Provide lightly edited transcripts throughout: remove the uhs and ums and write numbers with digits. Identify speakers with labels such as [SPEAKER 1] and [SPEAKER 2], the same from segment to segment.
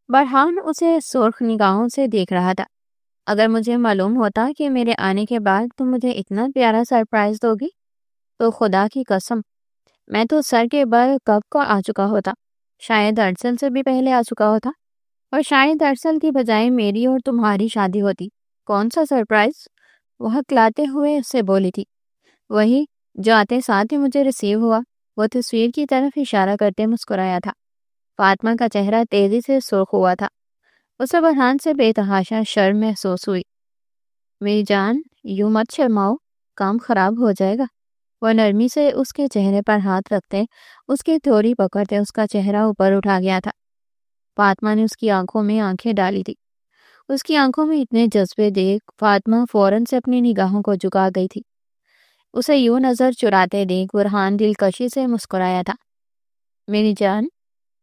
[SPEAKER 1] برہان اسے سرخ نگاہوں سے دیکھ رہا تھا۔ اگر مجھے معلوم ہوتا کہ میرے آنے کے بعد تم مجھے اتنا پیارا سرپرائز دو گی تو خدا کی قسم میں تو سر کے بل کب کو آ چکا ہوتا، شاید ارسل سے بھی پہلے آ چکا ہوتا، اور شاید ارسل کی بجائے میری اور تمہاری شادی ہوتی۔ کون سا سرپرائز؟ وہ ہکلاتے ہوئے اس سے بولی تھی۔ وہی جو آتے ساتھ ہی مجھے ریسیو ہوا۔ وہ تصویر کی طرف اشارہ کرتے مسکرایا تھا۔ فاطمہ کا چہرہ تیزی سے سرخ ہوا تھا۔ اسے برہان سے بے تحاشا شرم محسوس ہوئی۔ میری جان، یوں مت شرماؤ، کام خراب ہو جائے گا۔ وہ نرمی سے اس کے چہرے پر ہاتھ رکھتے، اس کی تھوڑی پکڑتے اس کا چہرہ اوپر اٹھا گیا تھا۔ فاطمہ نے اس کی آنکھوں میں آنکھیں ڈالی تھی۔ اس کی آنکھوں میں اتنے جذبے دیکھ فاطمہ فوراً سے اپنی نگاہوں کو جھکا گئی تھی۔ اسے یوں نظر چراتے دیکھ برہان دلکشی سے مسکرایا تھا۔ میری جان،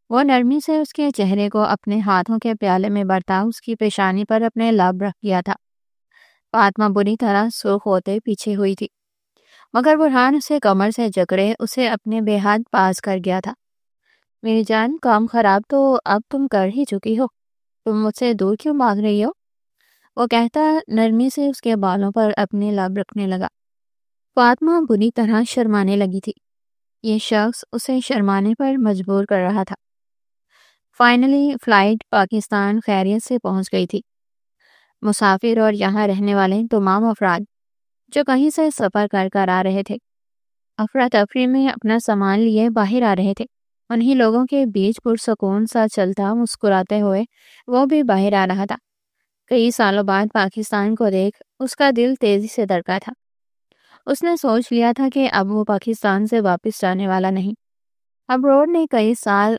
[SPEAKER 1] وہ نرمی سے اس کے چہرے کو اپنے ہاتھوں کے پیالے میں برتا اس کی پیشانی پر اپنے لب رکھ گیا تھا۔ فاطمہ بری طرح سرخ ہوتے پیچھے ہوئی تھی، مگر برہان اسے کمر سے جکڑے اسے اپنے بے حد پاس کر گیا تھا۔ میری جان، کام خراب تو اب تم کر ہی چکی ہو، تم مجھ سے دور کیوں بھاگ رہی ہو؟ وہ کہتا نرمی سے اس کے بالوں پر اپنے لب رکھنے لگا۔ فاطمہ بری طرح شرمانے لگی تھی۔ یہ شخص اسے شرمانے پر مجبور کر رہا تھا۔ فائنلی فلائٹ پاکستان خیریت سے پہنچ گئی تھی۔ مسافر اور یہاں رہنے والے تمام افراد جو کہیں سے سفر کر کر آ رہے تھے، افراتفری میں اپنا سامان لیے باہر آ رہے تھے۔ انہی لوگوں کے بیچ پرسکون سا چلتا مسکراتے ہوئے وہ بھی باہر آ رہا تھا۔ کئی سالوں بعد پاکستان کو دیکھ اس کا دل تیزی سے دھڑکا تھا۔ اس نے سوچ لیا تھا کہ اب وہ پاکستان سے واپس جانے والا نہیں۔ ابروڈ نے کئی سال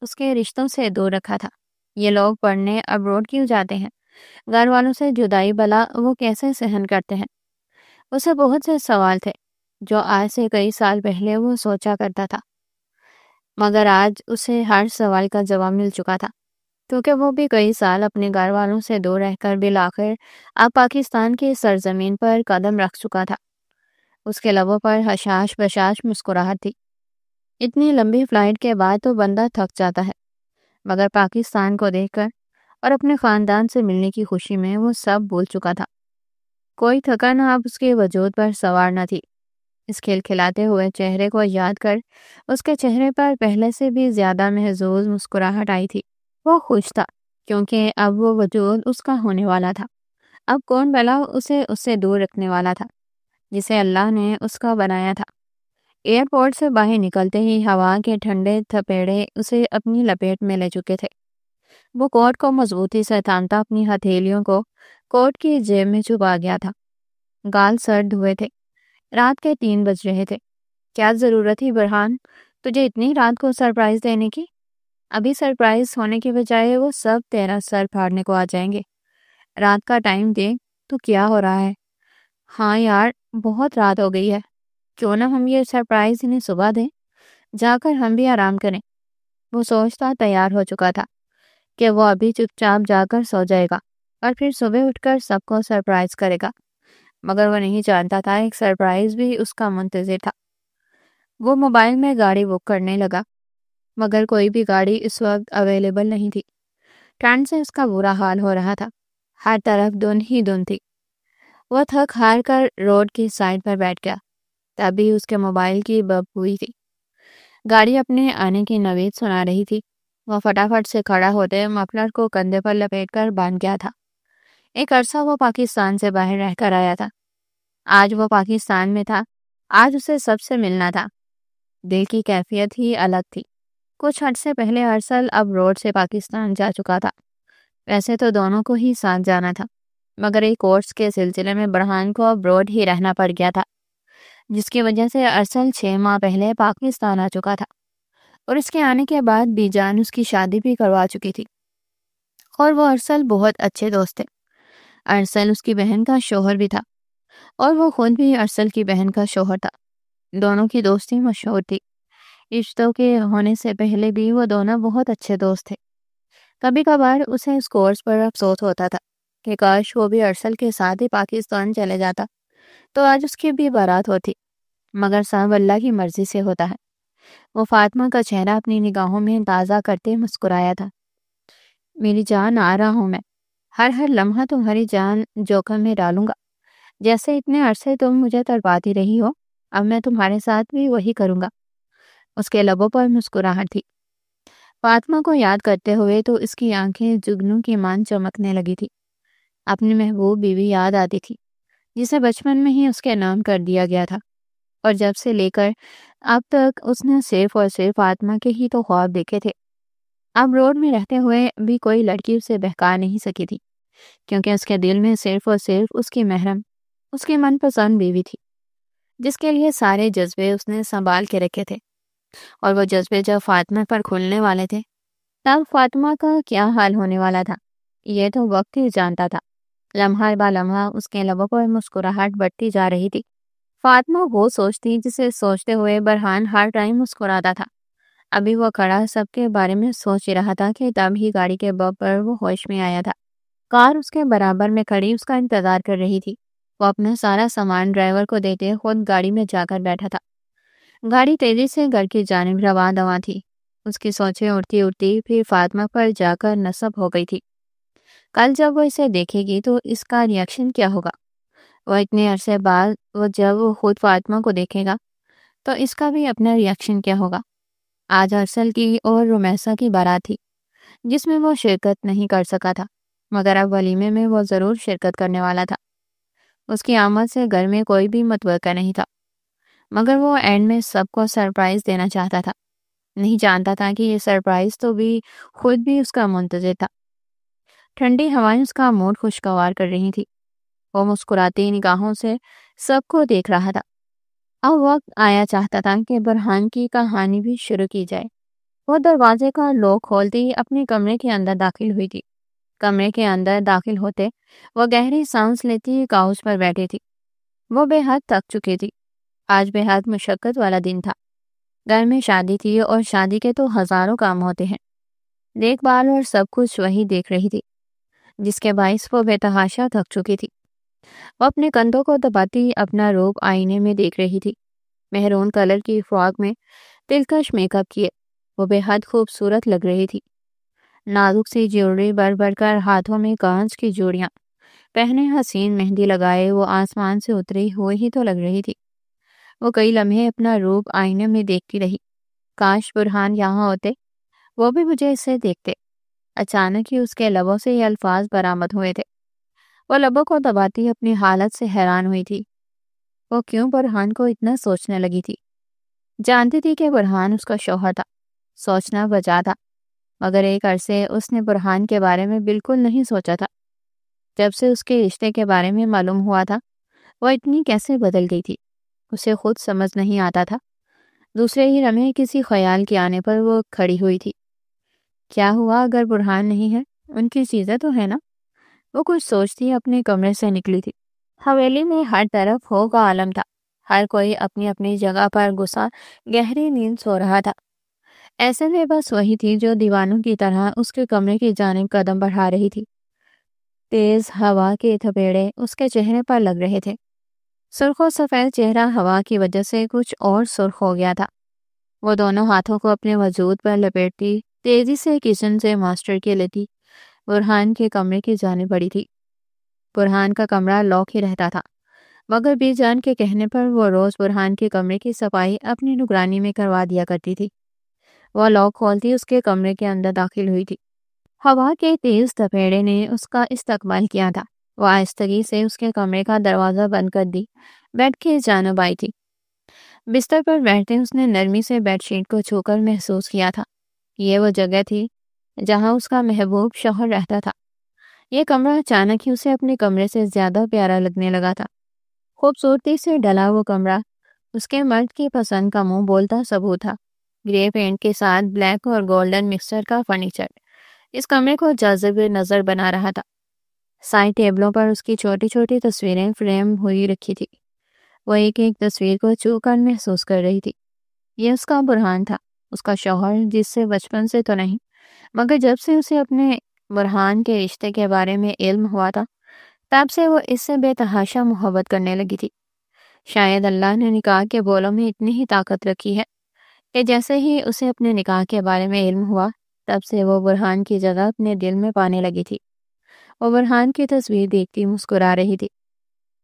[SPEAKER 1] اس کے رشتوں سے دور رکھا تھا۔ یہ لوگ پڑھنے ابروڈ کیوں جاتے ہیں؟ گھر والوں سے جدائی بلا وہ کیسے سہن کرتے ہیں؟ اسے بہت سے سوال تھے جو آج سے کئی سال پہلے وہ سوچا کرتا تھا، مگر آج اسے ہر سوال کا جواب مل چکا تھا، کیونکہ وہ بھی کئی سال اپنے گھر والوں سے دور رہ کر بالآخر اب پاکستان کی سرزمین پر قدم رکھ چکا تھا۔ اس کے لبوں پر حشاش بشاش مسکراہٹ تھی۔ اتنی لمبی فلائٹ کے بعد تو بندہ تھک جاتا ہے، مگر پاکستان کو دیکھ کر اور اپنے خاندان سے ملنے کی خوشی میں وہ سب بھول چکا تھا۔ کوئی تھکن اب اس کے وجود پر سوار نہ تھی۔ اس کھلکھلاتے ہوئے چہرے کو یاد کر اس کے چہرے پر پہلے سے بھی زیادہ محظوظ مسکراہٹ آئی تھی۔ وہ خوش تھا کیونکہ اب وہ وجود اس کا ہونے والا تھا۔ اب کون بھلا اسے اس سے دور رکھنے والا تھا جسے اللہ نے اس کا بنایا تھا۔ ایئرپورٹ سے باہر نکلتے ہی ہوا کے ٹھنڈے تھپیڑے اسے اپنی لپیٹ میں لے چکے تھے۔ وہ کوٹ کو مضبوطی سے تھامتا اپنی ہتھیلیوں کو کوٹ کی جیب میں چھپا گیا تھا۔ گال سرد ہوئے تھے۔ رات کے 3 بج رہے تھے۔ کیا ضرورت تھی برہان تجھے اتنی رات کو سرپرائز دینے کی؟ ابھی سرپرائز ہونے کے بجائے وہ سب تیرا سر پھاڑنے کو آ جائیں گے۔ رات کا ٹائم دیکھ تو کیا ہو رہا ہے؟ ہاں یار، بہت رات ہو گئی ہے، کیوں نہ ہم یہ سرپرائز انہیں صبح دیں، جا کر ہم بھی آرام کریں۔ وہ سوچتا تیار ہو چکا تھا کہ وہ ابھی چپ چاپ جا کر سو جائے گا اور پھر صبح اٹھ کر سب کو سرپرائز کرے گا، مگر وہ نہیں جانتا تھا ایک سرپرائز بھی اس کا منتظر تھا۔ وہ موبائل میں گاڑی بک کرنے لگا، مگر کوئی بھی گاڑی اس وقت اویلیبل نہیں تھی۔ ٹھنڈ سے اس کا برا حال ہو رہا تھا، ہر طرف دھند ہی دھند تھی۔ وہ تھک ہار کر روڈ کی سائڈ پر بیٹھ گیا، تبھی اس کے موبائل کی بپ ہوئی تھی۔ گاڑی اپنے آنے کی نوید سنا رہی تھی۔ وہ فٹافٹ سے کھڑا ہوتے مفلر کو کندھے پر لپیٹ کر باندھ گیا تھا۔ ایک عرصہ وہ پاکستان سے باہر رہ کر آیا تھا۔ آج وہ پاکستان میں تھا، آج اسے سب سے ملنا تھا۔ دل کی کیفیت ہی الگ تھی۔ کچھ عرصے پہلے ارسل اب روڈ سے پاکستان جا چکا تھا۔ ویسے تو دونوں کو ہی ساتھ جانا تھا، مگر ایک کورس کے سلسلے میں برہان کو اب روڈ ہی رہنا پڑ گیا تھا، جس کی وجہ سے ارسل 6 ماہ پہلے پاکستان آ چکا تھا، اور اس کے آنے کے بعد بی جان اس کی شادی بھی کروا چکی تھی، اور وہ ارسل بہت اچھے دوست تھے۔ ارسل اس کی بہن کا شوہر بھی تھا، اور وہ خود بھی ارسل کی بہن کا شوہر تھا۔ دونوں کی دوستی مشہور تھی۔ رشتوں کے ہونے سے پہلے بھی وہ دونوں بہت اچھے دوست تھے۔ کبھی کبھار اسے اس کورس پر افسوس ہوتا تھا کہ کاش وہ بھی ارسل کے ساتھ ہی پاکستان چلے جاتا تو آج اس کی بھی بارات ہوتی، مگر سب اللہ کی مرضی سے ہوتا ہے۔ وہ فاطمہ کا چہرہ اپنی نگاہوں میں تازہ کرتے مسکرایا تھا۔ میری جان آ رہا ہوں میں، ہر لمحہ تمہاری جان جوخم میں ڈالوں گا۔ جیسے اتنے عرصے تم مجھے تڑپاتی رہی ہو، اب میں تمہارے ساتھ بھی وہی کروں گا۔ اس کے لبوں پر مسکراہٹ تھی۔ فاطمہ کو یاد کرتے ہوئے تو اس کی آنکھیں جگنوں کی مان چمکنے لگی تھی۔ اپنی محبوب بیوی یاد آتی تھی، جسے بچپن میں ہی اس کے نام کر دیا گیا تھا، اور جب سے لے کر اب تک اس نے صرف اور صرف فاطمہ کے ہی تو خواب دیکھے تھے۔ اب روڈ میں رہتے ہوئے بھی کوئی لڑکی اسے بہکا نہیں سکی تھی، کیونکہ اس کے دل میں صرف اور صرف اس کی محرم، اس کی من پسند بیوی تھی، جس کے لیے سارے جذبے اس نے سنبھال کے رکھے تھے۔ اور وہ جذبے جب فاطمہ پر کھلنے والے تھے، تب فاطمہ کا کیا حال ہونے والا تھا، یہ تو وقت ہی جانتا تھا۔ لمحہ با لمحہ اس کے لبوں پر مسکراہٹ بڑھتی جا رہی تھی۔ فاطمہ وہ سوچتی جسے سوچتے ہوئے برہان ہر ٹائم مسکراتا تھا۔ ابھی وہ کھڑا سب کے بارے میں سوچ ہی رہا تھا کہ تب ہی گاڑی کے بب پر وہ ہوش میں آیا تھا۔ کار اس کے برابر میں کھڑی اس کا انتظار کر رہی تھی۔ وہ اپنا سارا سامان ڈرائیور کو دیتے خود گاڑی میں جا کر بیٹھا تھا۔ گاڑی تیزی سے گھر کی جانب رواں دواں تھی۔ اس کی سوچیں اڑتی اڑتی پھر فاطمہ پر جا کر نصب ہو گئی تھی۔ کل جب وہ اسے دیکھے گی تو اس کا ریاکشن کیا ہوگا؟ وہ اتنے عرصے بعد جب وہ خود فاطمہ کو دیکھے گا تو اس کا بھی اپنا ریاکشن کیا ہوگا؟ آج ارسل کی اور رمیسا کی بارات تھی، جس میں وہ شرکت نہیں کر سکا تھا، مگر اب ولیمے میں وہ ضرور شرکت کرنے والا تھا۔ اس کی آمد سے گھر میں کوئی بھی متوقع نہیں تھا، مگر وہ اینڈ میں سب کو سرپرائز دینا چاہتا تھا۔ نہیں جانتا تھا کہ یہ سرپرائز تو بھی خود بھی اس کا منتظر تھا۔ ٹھنڈی ہوائیں اس کا موڈ خوشگوار کر رہی تھی۔ وہ مسکراتی نگاہوں سے سب کو دیکھ رہا تھا۔ اب وقت آیا چاہتا تھا کہ برہان کی کہانی بھی شروع کی جائے۔ وہ دروازے کا لوک کھولتی اپنے کمرے کے اندر داخل ہوئی تھی۔ کمرے کے اندر داخل ہوتے وہ گہری سانس لیتی کاؤچ پر بیٹھی تھی۔ وہ بے حد تھک چکی تھی۔ آج بے حد مشقت والا دن تھا۔ گھر میں شادی تھی اور شادی کے تو ہزاروں کام ہوتے ہیں۔ دیکھ بھال اور سب کچھ وہی دیکھ رہی تھی، جس کے باعث وہ بے تحاشا تھک چکی تھی۔ وہ اپنے کندھوں کو دباتی اپنا روپ آئینے میں دیکھ رہی تھی۔ مہرون کلر کی فراک میں دلکش میک اپ کیے وہ بے حد خوبصورت لگ رہی تھی۔ نازک سی جیولری بڑھ بڑھ کر ہاتھوں میں کانچ کی جوڑیاں پہنے حسین مہندی لگائے وہ آسمان سے اتری ہوئی ہی تو لگ رہی تھی۔ وہ کئی لمحے اپنا روپ آئینے میں دیکھتی رہی۔ کاش برہان یہاں ہوتے، وہ بھی مجھے اسے دیکھتے۔ اچانک ہی اس کے لبوں سے یہ الفاظ برآمد ہوئے تھے۔ وہ لبوں کو دباتی اپنی حالت سے حیران ہوئی تھی۔ وہ کیوں برہان کو اتنا سوچنے لگی تھی؟ جانتی تھی کہ برہان اس کا شوہر تھا، سوچنا بجا تھا، مگر ایک عرصے اس نے برہان کے بارے میں بالکل نہیں سوچا تھا۔ جب سے اس کے رشتے کے بارے میں معلوم ہوا تھا، وہ اتنی کیسے بدل گئی تھی، اسے خود سمجھ نہیں آتا تھا۔ دوسرے ہی لمحے کسی خیال کے آنے پر وہ کھڑی ہوئی تھی۔ کیا ہوا اگر برہان نہیں ہے؟ ان کی چیزیں تو ہے نا؟ وہ کچھ سوچتی اپنے کمرے سے نکلی تھی۔ حویلی میں ہر طرف ہو کا عالم تھا۔ ہر کوئی اپنی اپنی جگہ پر گھسا گہری نیند سو رہا تھا۔ ایسے میں بس وہی تھی جو دیوانوں کی طرح اس کے کمرے کی جانب قدم بڑھا رہی تھی۔ تیز ہوا کے تھپیڑے اس کے چہرے پر لگ رہے تھے۔ سرخ و سفید چہرہ ہوا کی وجہ سے کچھ اور سرخ ہو گیا تھا۔ وہ دونوں ہاتھوں کو اپنے وجود پر لپیٹتی تیزی سے کچن سے ماسٹر کے لیتی برہان کے کمرے کی جانب بڑھی تھی۔ برہان کا کمرہ لاک ہی رہتا تھا، مگر بی جان کے کہنے پر وہ روز برہان کے کمرے کی صفائی اپنی نگرانی میں کروا دیا کرتی تھی۔ وہ لاک کھولتی اس کے کمرے کے اندر داخل ہوئی تھی۔ ہوا کے تیز تپیڑے نے اس کا استقبال کیا تھا۔ وہ آہستگی سے اس کے کمرے کا دروازہ بند کر دی بیڈ کی جانب آئی تھی۔ بستر پر بیٹھتے اس نے نرمی سے بیڈ شیٹ کو چھو کر محسوس کیا تھا۔ یہ وہ جگہ تھی جہاں اس کا محبوب شوہر رہتا تھا۔ یہ کمرہ اچانک ہی اسے اپنے کمرے سے زیادہ پیارا لگنے لگا تھا۔ خوبصورتی سے ڈلا وہ کمرہ اس کے مرد کی پسند کا منہ بولتا ثبوت تھا۔ گرے پینٹ کے ساتھ بلیک اور گولڈن مکسچر کا فرنیچر اس کمرے کو جاذب نظر بنا رہا تھا۔ سائڈ ٹیبلوں پر اس کی چھوٹی چھوٹی تصویریں فریم ہوئی رکھی تھی۔ وہ ایک ایک تصویر کو چھو کر محسوس کر رہی تھی۔ یہ اس کا برہان تھا، اس کا شوہر، جس سے بچپن سے تو نہیں مگر جب سے اسے اپنے برہان کے رشتے کے بارے میں علم ہوا تھا، تب سے وہ اس سے بے تحاشا محبت کرنے لگی تھی۔ شاید اللہ نے نکاح کے بولوں میں اتنی ہی طاقت رکھی ہے کہ جیسے ہی اسے اپنے نکاح کے بارے میں علم ہوا تب سے وہ برہان کی جگہ اپنے دل میں پانے لگی تھی۔ وہ برہان کی تصویر دیکھتی مسکرا رہی تھی۔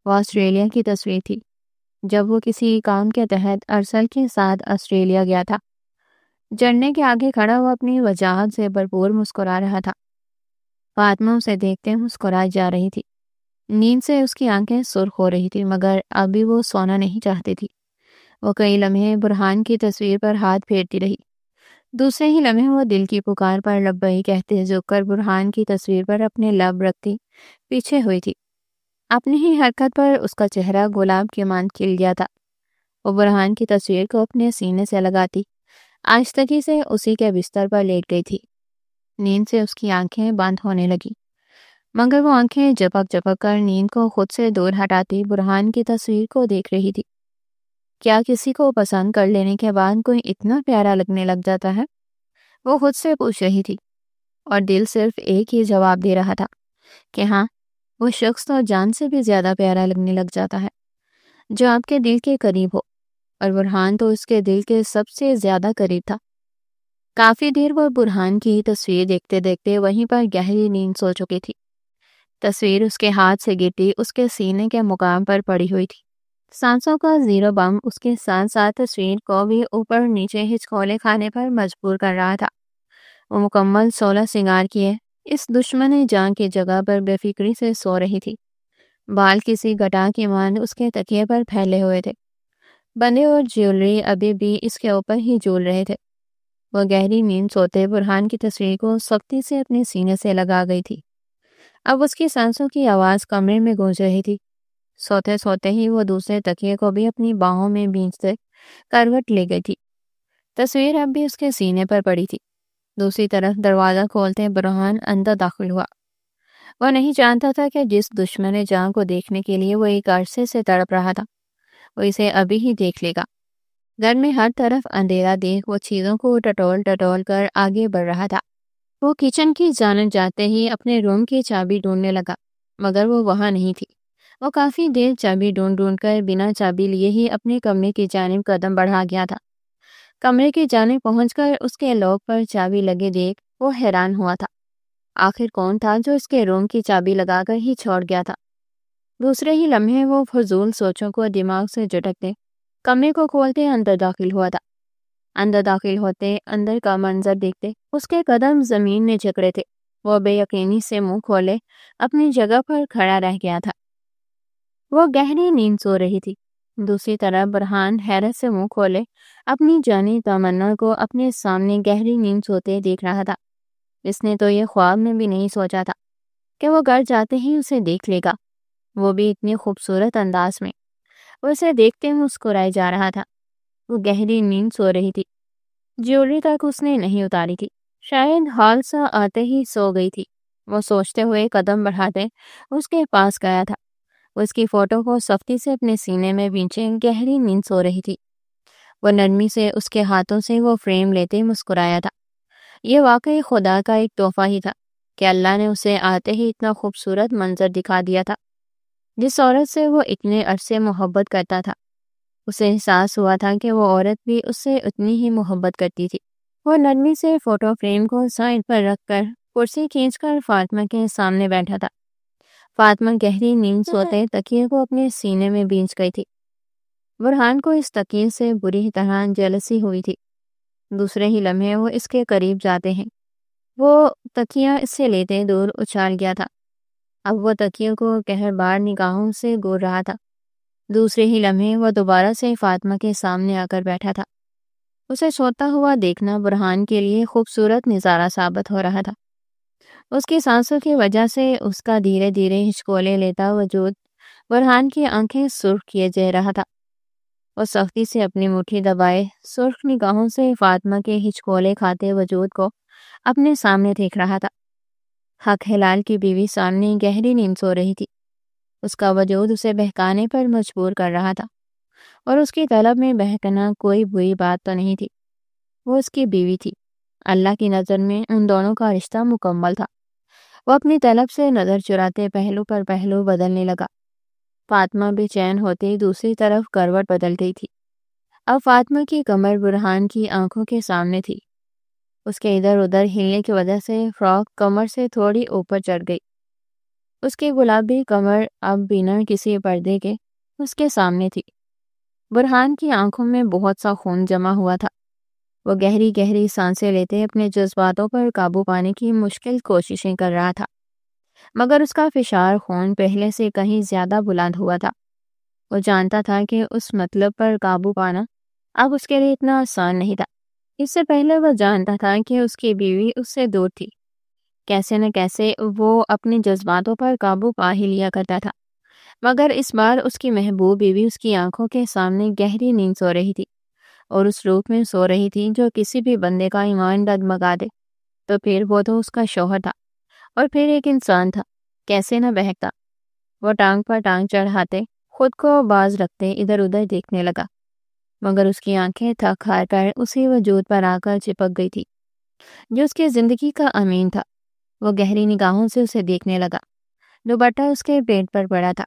[SPEAKER 1] وہ آسٹریلیا کی تصویر تھی، جب وہ کسی کام کے تحت ارسل کے ساتھ آسٹریلیا گیا تھا۔ جھرنے کے آگے کھڑا وہ اپنی وجاہت سے بھرپور مسکرا رہا تھا۔ فاطمہ اسے دیکھتے مسکرائی جا رہی تھی۔ نیند سے اس کی آنکھیں سرخ ہو رہی تھی، مگر ابھی وہ سونا نہیں چاہتی تھی۔ وہ کئی لمحے برہان کی تصویر پر ہاتھ پھیرتی رہی۔ دوسرے ہی لمحے وہ دل کی پکار پر لبیک کہتے جھک کر برہان کی تصویر پر اپنے لب رکھتی پیچھے ہوئی تھی۔ اپنی ہی حرکت پر اس کا چہرہ گلاب کے مان کھل گیا تھا۔ وہ برہان کی تصویر کو اپنے سینے سے لگاتی آہستگی سے اسی کے بستر پر لیٹ گئی تھی۔ نیند سے اس کی آنکھیں بند ہونے لگی، مگر وہ آنکھیں جھپک جھپک کر نیند کو خود سے دور ہٹاتی برہان کی تصویر کو دیکھ رہی تھی۔ کیا کسی کو پسند کر لینے کے بعد کوئی اتنا پیارا لگنے لگ جاتا ہے؟ وہ خود سے پوچھ رہی تھی، اور دل صرف ایک ہی جواب دے رہا تھا کہ ہاں، وہ شخص تو جان سے بھی زیادہ پیارا لگنے لگ جاتا ہے جو آپ کے دل کے قریب ہو، اور برہان تو اس کے دل کے سب سے زیادہ قریب تھا۔ کافی دیر وہ برہان کی تصویر دیکھتے دیکھتے وہیں پر گہری نیند سو چکی تھی۔ تصویر اس کے ہاتھ سے گرتی اس کے سینے کے مقام پر پڑی ہوئی تھی۔ سانسوں کا زیر و بم اس کے ساتھ ساتھ تصویر کو بھی اوپر نیچے ہچکولے کھانے پر مجبور کر رہا تھا۔ وہ مکمل 16 سنگار کیے اس دشمن جان کی جگہ پر بے فکری سے سو رہی تھی۔ بال کسی گٹا کی مانند اس کے تکیے پر پھیلے ہوئے تھے۔ بندے اور جیولری ابھی بھی اس کے اوپر ہی جھول رہے تھے۔ وہ گہری نیند سوتے برہان کی تصویر کو سختی سے اپنے سینے سے لگا گئی تھی۔ اب اس کی سانسوں کی آواز کمرے میں گونج رہی تھی۔ سوتے سوتے ہی وہ دوسرے تکیے کو بھی اپنی باہوں میں بھینچتے کروٹ لے گئی تھی۔ تصویر اب بھی اس کے سینے پر پڑی تھی۔ دوسری طرف دروازہ کھولتے برہان اندر داخل ہوا۔ وہ نہیں جانتا تھا کہ جس دشمن جان کو دیکھنے کے لیے وہ ایک عرصے سے تڑپ رہا تھا، وہ اسے ابھی ہی دیکھ لے گا۔ گھر میں ہر طرف اندھیرا دیکھ وہ چیزوں کو ٹٹول ٹٹول کر آگے بڑھ رہا تھا۔ وہ کچن کی جانب جاتے ہی اپنے روم کی چابی ڈھونڈنے لگا، مگر وہ وہاں نہیں تھی۔ وہ کافی دیر چابی ڈھونڈ کر بنا چابی لیے ہی اپنے کمرے کی جانب قدم بڑھا گیا تھا۔ کمرے کی جانب پہنچ کر اس کے لاک پر چابی لگے دیکھ وہ حیران ہوا تھا۔ آخر کون تھا جو اس کے روم کی چابی لگا کر ہی چھوڑ گیا تھا؟ دوسرے ہی لمحے وہ فضول سوچوں کو دماغ سے جھٹکتے کمرے کو کھولتے اندر داخل ہوا تھا۔ اندر داخل ہوتے اندر کا منظر دیکھتے اس کے قدم زمین میں جکڑے تھے۔ وہ بے یقینی سے منہ کھولے اپنی جگہ پر کھڑا رہ گیا تھا۔ وہ گہری نیند سو رہی تھی۔ دوسری طرف برہان حیرت سے منہ کھولے اپنی جانی تمنا کو اپنے سامنے گہری نیند سوتے دیکھ رہا تھا۔ اس نے تو یہ خواب میں بھی نہیں سوچا تھا کہ وہ گھر جاتے ہی اسے دیکھ لے گا، وہ بھی اتنی خوبصورت انداز میں۔ وہ اسے دیکھتے مسکرائے جا رہا تھا۔ وہ گہری نیند سو رہی تھی۔ جیولری تک اس نے نہیں اتاری تھی، شاید ہال سا آتے ہی سو گئی تھی۔ وہ سوچتے ہوئے قدم بڑھاتے اس کے پاس گیا تھا۔ وہ اس کی فوٹو کو سختی سے اپنے سینے میں بھینچے گہری نیند سو رہی تھی۔ وہ نرمی سے اس کے ہاتھوں سے وہ فریم لیتے مسکرایا تھا۔ یہ واقعی خدا کا ایک تحفہ ہی تھا کہ اللہ نے اسے آتے ہی اتنا خوبصورت منظر دکھا دیا تھا جس عورت سے وہ اتنے عرصے محبت کرتا تھا۔ اسے احساس ہوا تھا کہ وہ عورت بھی اس سے اتنی ہی محبت کرتی تھی۔ وہ نرمی سے فوٹو فریم کو سائڈ پر رکھ کر کرسی کھینچ کر فاطمہ کے سامنے بیٹھا تھا۔ فاطمہ گہری نیند سوتے تکیے کو اپنے سینے میں بھینچ گئی تھی۔ برہان کو اس تکیے سے بری طرح جلسی ہوئی تھی۔ دوسرے ہی لمحے وہ اس کے قریب جاتے ہیں وہ تکیہ اس سے لیتے دور اچھال گیا تھا۔ اب وہ تکیے کو قہربار نگاہوں سے گور رہا تھا۔ دوسرے ہی لمحے وہ دوبارہ سے فاطمہ کے سامنے آ کر بیٹھا تھا۔ اسے سوتا ہوا دیکھنا برہان کے لیے خوبصورت نظارہ ثابت ہو رہا تھا۔ اس کی سانسوں کی وجہ سے اس کا دھیرے دھیرے ہچکولے لیتا وجود برہان کی آنکھیں سرخ کیے جا رہا تھا۔ وہ سختی سے اپنی مٹھی دبائے سرخ نگاہوں سے فاطمہ کے ہچکولے کھاتے وجود کو اپنے سامنے دیکھ رہا تھا۔ حق حلال کی بیوی سامنے گہری نیند سو رہی تھی۔ اس کا وجود اسے بہکانے پر مجبور کر رہا تھا، اور اس کی طلب میں بہکنا کوئی بری بات تو نہیں تھی۔ وہ اس کی بیوی تھی۔ اللہ کی نظر میں ان دونوں کا رشتہ مکمل تھا۔ وہ اپنی طلب سے نظر چراتے پہلو پر پہلو بدلنے لگا۔ فاطمہ بے چین ہوتی دوسری طرف کروٹ بدل گئی تھی۔ اب فاطمہ کی کمر برہان کی آنکھوں کے سامنے تھی۔ اس کے ادھر ادھر ہلنے کی وجہ سے فراک کمر سے تھوڑی اوپر چڑھ گئی۔ اس کی گلابی کمر اب بنا کسی پردے کے اس کے سامنے تھی۔ برہان کی آنکھوں میں بہت سا خون جمع ہوا تھا۔ وہ گہری گہری سانسیں لیتے اپنے جذباتوں پر قابو پانے کی مشکل کوششیں کر رہا تھا، مگر اس کا فشار خون پہلے سے کہیں زیادہ بلند ہوا تھا۔ وہ جانتا تھا کہ اس مطلب پر قابو پانا اب اس کے لیے اتنا آسان نہیں تھا۔ اس سے پہلے وہ جانتا تھا کہ اس کی بیوی اس سے دور تھی۔ کیسے نہ کیسے وہ اپنے جذباتوں پر قابو پا ہی لیا کرتا تھا، مگر اس بار اس کی محبوب بیوی اس کی آنکھوں کے سامنے گہری نیند سو رہی تھی، اور اس روپ میں سو رہی تھی جو کسی بھی بندے کا ایمان ڈگمگا دے۔ تو پھر وہ تو اس کا شوہر تھا، اور پھر ایک انسان تھا، کیسے نہ بہکتا۔ وہ ٹانگ پر ٹانگ چڑھاتے خود کو باز رکھتے ادھر ادھر دیکھنے لگا، مگر اس کی آنکھیں تھک ہار کر اسی وجود پر آ کر چپک گئی تھی جو اس کی زندگی کا امین تھا۔ وہ گہری نگاہوں سے اسے دیکھنے لگا۔ دوپٹہ اس کے پیٹ پر پڑا تھا،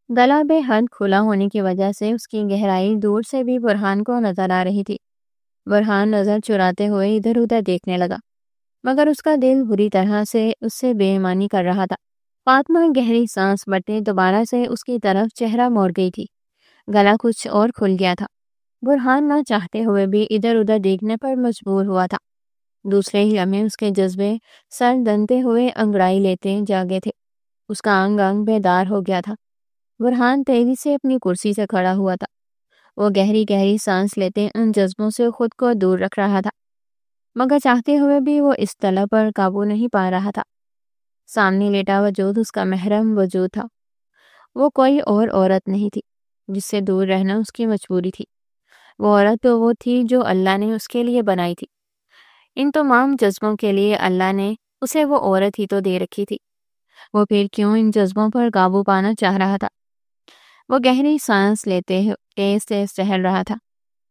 [SPEAKER 1] گلا بے حد کھلا ہونے کی وجہ سے اس کی گہرائی دور سے بھی برہان کو نظر آ رہی تھی۔ برہان نظر چراتے ہوئے ادھر ادھر دیکھنے لگا، مگر اس کا دل بری طرح سے اس سے بے ایمانی کر رہا تھا۔ فاطمہ گہری سانس بٹے دوبارہ سے اس کی طرف چہرہ موڑ گئی تھی، گلا کچھ اور کھل گیا تھا۔ برہان نہ چاہتے ہوئے بھی ادھر ادھر دیکھنے پر مجبور ہوا تھا۔ دوسرے ہی لمحے اس کے جذبے سر دنتے ہوئے انگڑائی لیتے جاگے تھے۔ اس کا انگ انگ بیدار ہو گیا تھا۔ برہان تیزی سے اپنی کرسی سے کھڑا ہوا تھا۔ وہ گہری گہری سانس لیتے ان جذبوں سے خود کو دور رکھ رہا تھا، مگر چاہتے ہوئے بھی وہ اس طلب پر قابو نہیں پا رہا تھا۔ سامنے لیٹا وجود اس کا محرم وجود تھا۔ وہ کوئی اور عورت نہیں تھی جس سے دور رہنا اس کی مجبوری تھی۔ وہ عورت تو وہ تھی جو اللہ نے اس کے لیے بنائی تھی۔ ان تمام جذبوں کے لیے اللہ نے اسے وہ عورت ہی تو دے رکھی تھی۔ وہ پھر کیوں ان جذبوں پر قابو پانا چاہ رہا تھا؟ وہ گہری سانس لیتے تیز تیز ٹہل رہا تھا۔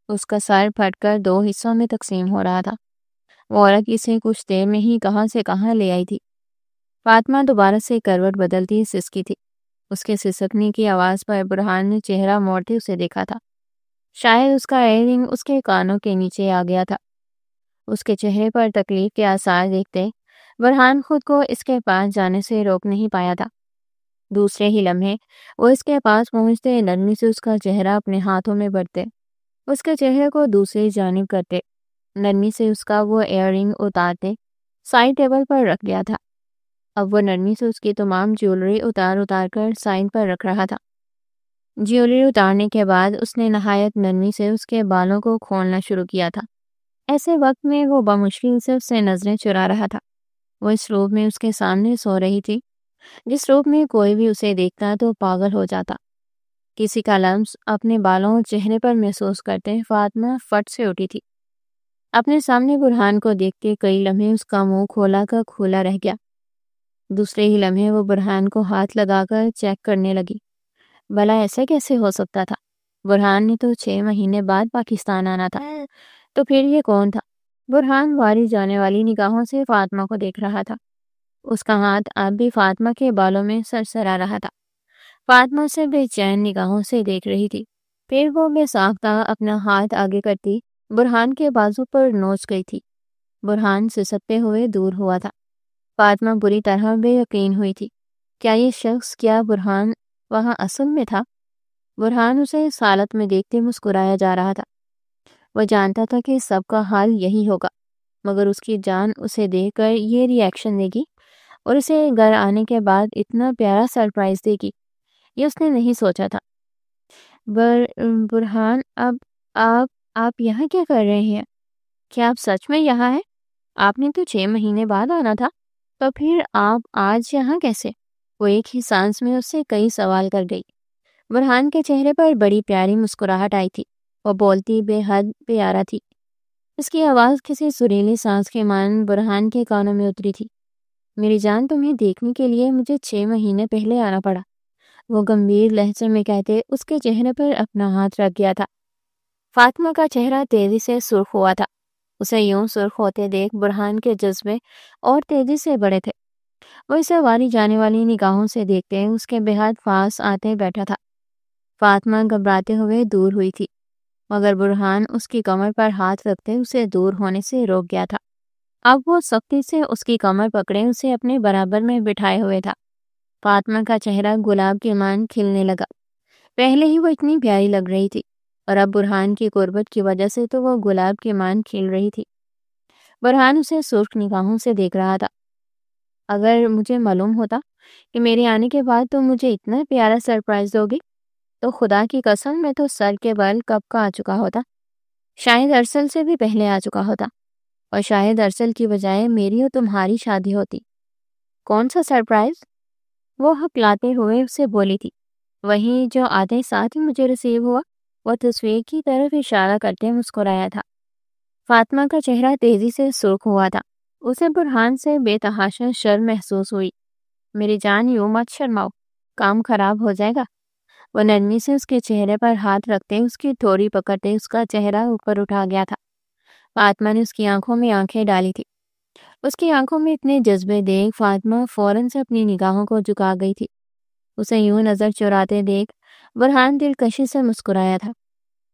[SPEAKER 1] اس کا سر پھٹ کر 2 حصوں میں تقسیم ہو رہا تھا۔ وہ عورت اسے کچھ دیر میں ہی کہاں سے کہاں لے آئی تھی۔ فاطمہ دوبارہ سے کروٹ بدلتی سسکی تھی۔ اس کے سسکنے کی آواز پر برہان نے چہرہ موڑتے اسے دیکھا تھا۔ شاید اس کا ایئر رنگ اس کے کانوں کے نیچے آ گیا تھا۔ اس کے چہرے پر تکلیف کے آثار دیکھتے برہان خود کو اس کے پاس جانے سے روک نہیں پایا تھا۔ دوسرے ہی لمحے وہ اس کے پاس پہنچتے نرمی سے اس کا چہرہ اپنے ہاتھوں میں بڑھتے، اس کے چہرے کو دوسری جانب کرتے، نرمی سے اس کا وہ ایئر رنگ اتارتے سائڈ ٹیبل پر رکھ دیا تھا۔ اب وہ نرمی سے اس کی تمام جیولری اتار کر سائڈ پر رکھ رہا تھا۔ جیولری اتارنے کے بعد اس نے نہایت نرمی سے اس کے بالوں کو کھولنا شروع کیا تھا۔ ایسے وقت میں وہ بمشکل سے اس سے نظریں چرا رہا تھا۔ وہ اس روپ میں اس کے سامنے سو رہی تھی جس روپ میں کوئی بھی اسے دیکھتا تو پاگل ہو جاتا۔ کسی کا لمس اپنے بالوں اور چہرے پر محسوس کرتے فاطمہ فٹ سے اٹھی تھی۔ اپنے سامنے برہان کو دیکھ کے کئی لمحے اس کا منہ کھولا کا کھولا رہ گیا۔ دوسرے ہی لمحے وہ برہان کو ہاتھ لگا کر چیک کرنے لگی۔ بھلا ایسے کیسے ہو سکتا تھا؟ برہان نے تو 6 مہینے بعد پاکستان آنا تھا، تو پھر یہ کون تھا؟ برہان واری جانے والی نگاہوں سے فاطمہ کو دیکھ رہا تھا۔ اس کا ہاتھ اب بھی فاطمہ کے بالوں میں سرسرا رہا تھا۔ فاطمہ سے بے چین نگاہوں سے دیکھ رہی تھی۔ پھر وہ بے ساختہ اپنا ہاتھ آگے کرتی برہان کے بازو پر نوچ گئی تھی۔ برہان سسکتے ہوئے دور ہوا تھا۔ فاطمہ بری طرح بے یقین ہوئی تھی۔ کیا یہ شخص، کیا برہان وہاں اصل میں تھا؟ برہان اسے اس حالت میں دیکھتے مسکرایا جا رہا تھا۔ وہ جانتا تھا کہ سب کا حال یہی ہوگا، مگر اس کی جان اسے دیکھ کر یہ ری ایکشن دے گی اور اسے گھر آنے کے بعد اتنا پیارا سرپرائز دے گی، یہ اس نے نہیں سوچا تھا۔ برہان، اب آپ یہاں کیا کر رہے ہیں؟ کیا آپ سچ میں یہاں ہیں؟ آپ نے تو 6 مہینے بعد آنا تھا، تو پھر آپ آج یہاں کیسے؟ وہ ایک ہی سانس میں اس سے کئی سوال کر گئی۔ برہان کے چہرے پر بڑی پیاری مسکراہٹ آئی تھی۔ وہ بولتی بے حد پیارا تھی۔ اس کی آواز کسی سریلی سانس کے مانند برہان کے کانوں میں اتری تھی۔ میری جان، تمہیں دیکھنے کے لیے مجھے 6 مہینے پہلے آنا پڑا، وہ گمبھیر لہجے میں کہتے اس کے چہرے پر اپنا ہاتھ رکھ گیا تھا۔ فاطمہ کا چہرہ تیزی سے سرخ ہوا تھا۔ اسے یوں سرخ ہوتے دیکھ برہان کے جذبے اور تیزی سے بڑھے تھے۔ وہ اسے واری جانے والی نگاہوں سے دیکھتے اس کے بے حد پاس آتے بیٹھا تھا۔ فاطمہ گھبراتے ہوئے دور ہوئی تھی، مگر برہان اس کی کمر پر ہاتھ رکھتے اسے دور ہونے سے روک گیا تھا۔ اب وہ سختی سے اس کی کمر پکڑے اسے اپنے برابر میں بٹھائے ہوئے تھا۔ فاطمہ کا چہرہ گلاب کے مان کھلنے لگا۔ پہلے ہی وہ اتنی پیاری لگ رہی تھی اور اب برہان کی قربت کی وجہ سے تو وہ گلاب کے مان کھل رہی تھی۔ برہان اسے سرخ نگاہوں سے دیکھ رہا تھا۔ اگر مجھے معلوم ہوتا کہ میرے آنے کے بعد تم مجھے اتنا پیارا سرپرائز دو گی تو خدا کی قسم میں تو سر کے بل کب کا آ چکا ہوتا، شاید ارسل سے بھی پہلے آ چکا ہوتا، اور شاید ارسل کی بجائے میری اور تمہاری شادی ہوتی۔ کون سا سرپرائز؟ وہ ہکلاتے ہوئے اسے بولی تھی۔ وہی جو آتے ساتھ ہی مجھے رسیو ہوا۔ وہ تصویر کی طرف اشارہ کرتے مسکرایا تھا۔ فاطمہ کا چہرہ تیزی سے سرخ ہوا تھا۔ اسے برہان سے بے تحاشا شرم محسوس ہوئی۔ میری جان یوں مت شرماؤ، کام خراب ہو جائے گا۔ وہ نرمی سے اس کے چہرے پر ہاتھ رکھتے اس کی تھوڑی پکڑتے اس کا چہرہ اوپر اٹھا گیا تھا۔ فاطمہ نے اس کی آنکھوں میں آنکھیں ڈالی تھی۔ اس کی آنکھوں میں اتنے جذبے دیکھ فاطمہ فوراً سے اپنی نگاہوں کو جھکا گئی تھی۔ اسے یوں نظر چراتے دیکھ برہان دلکشی سے مسکرایا تھا۔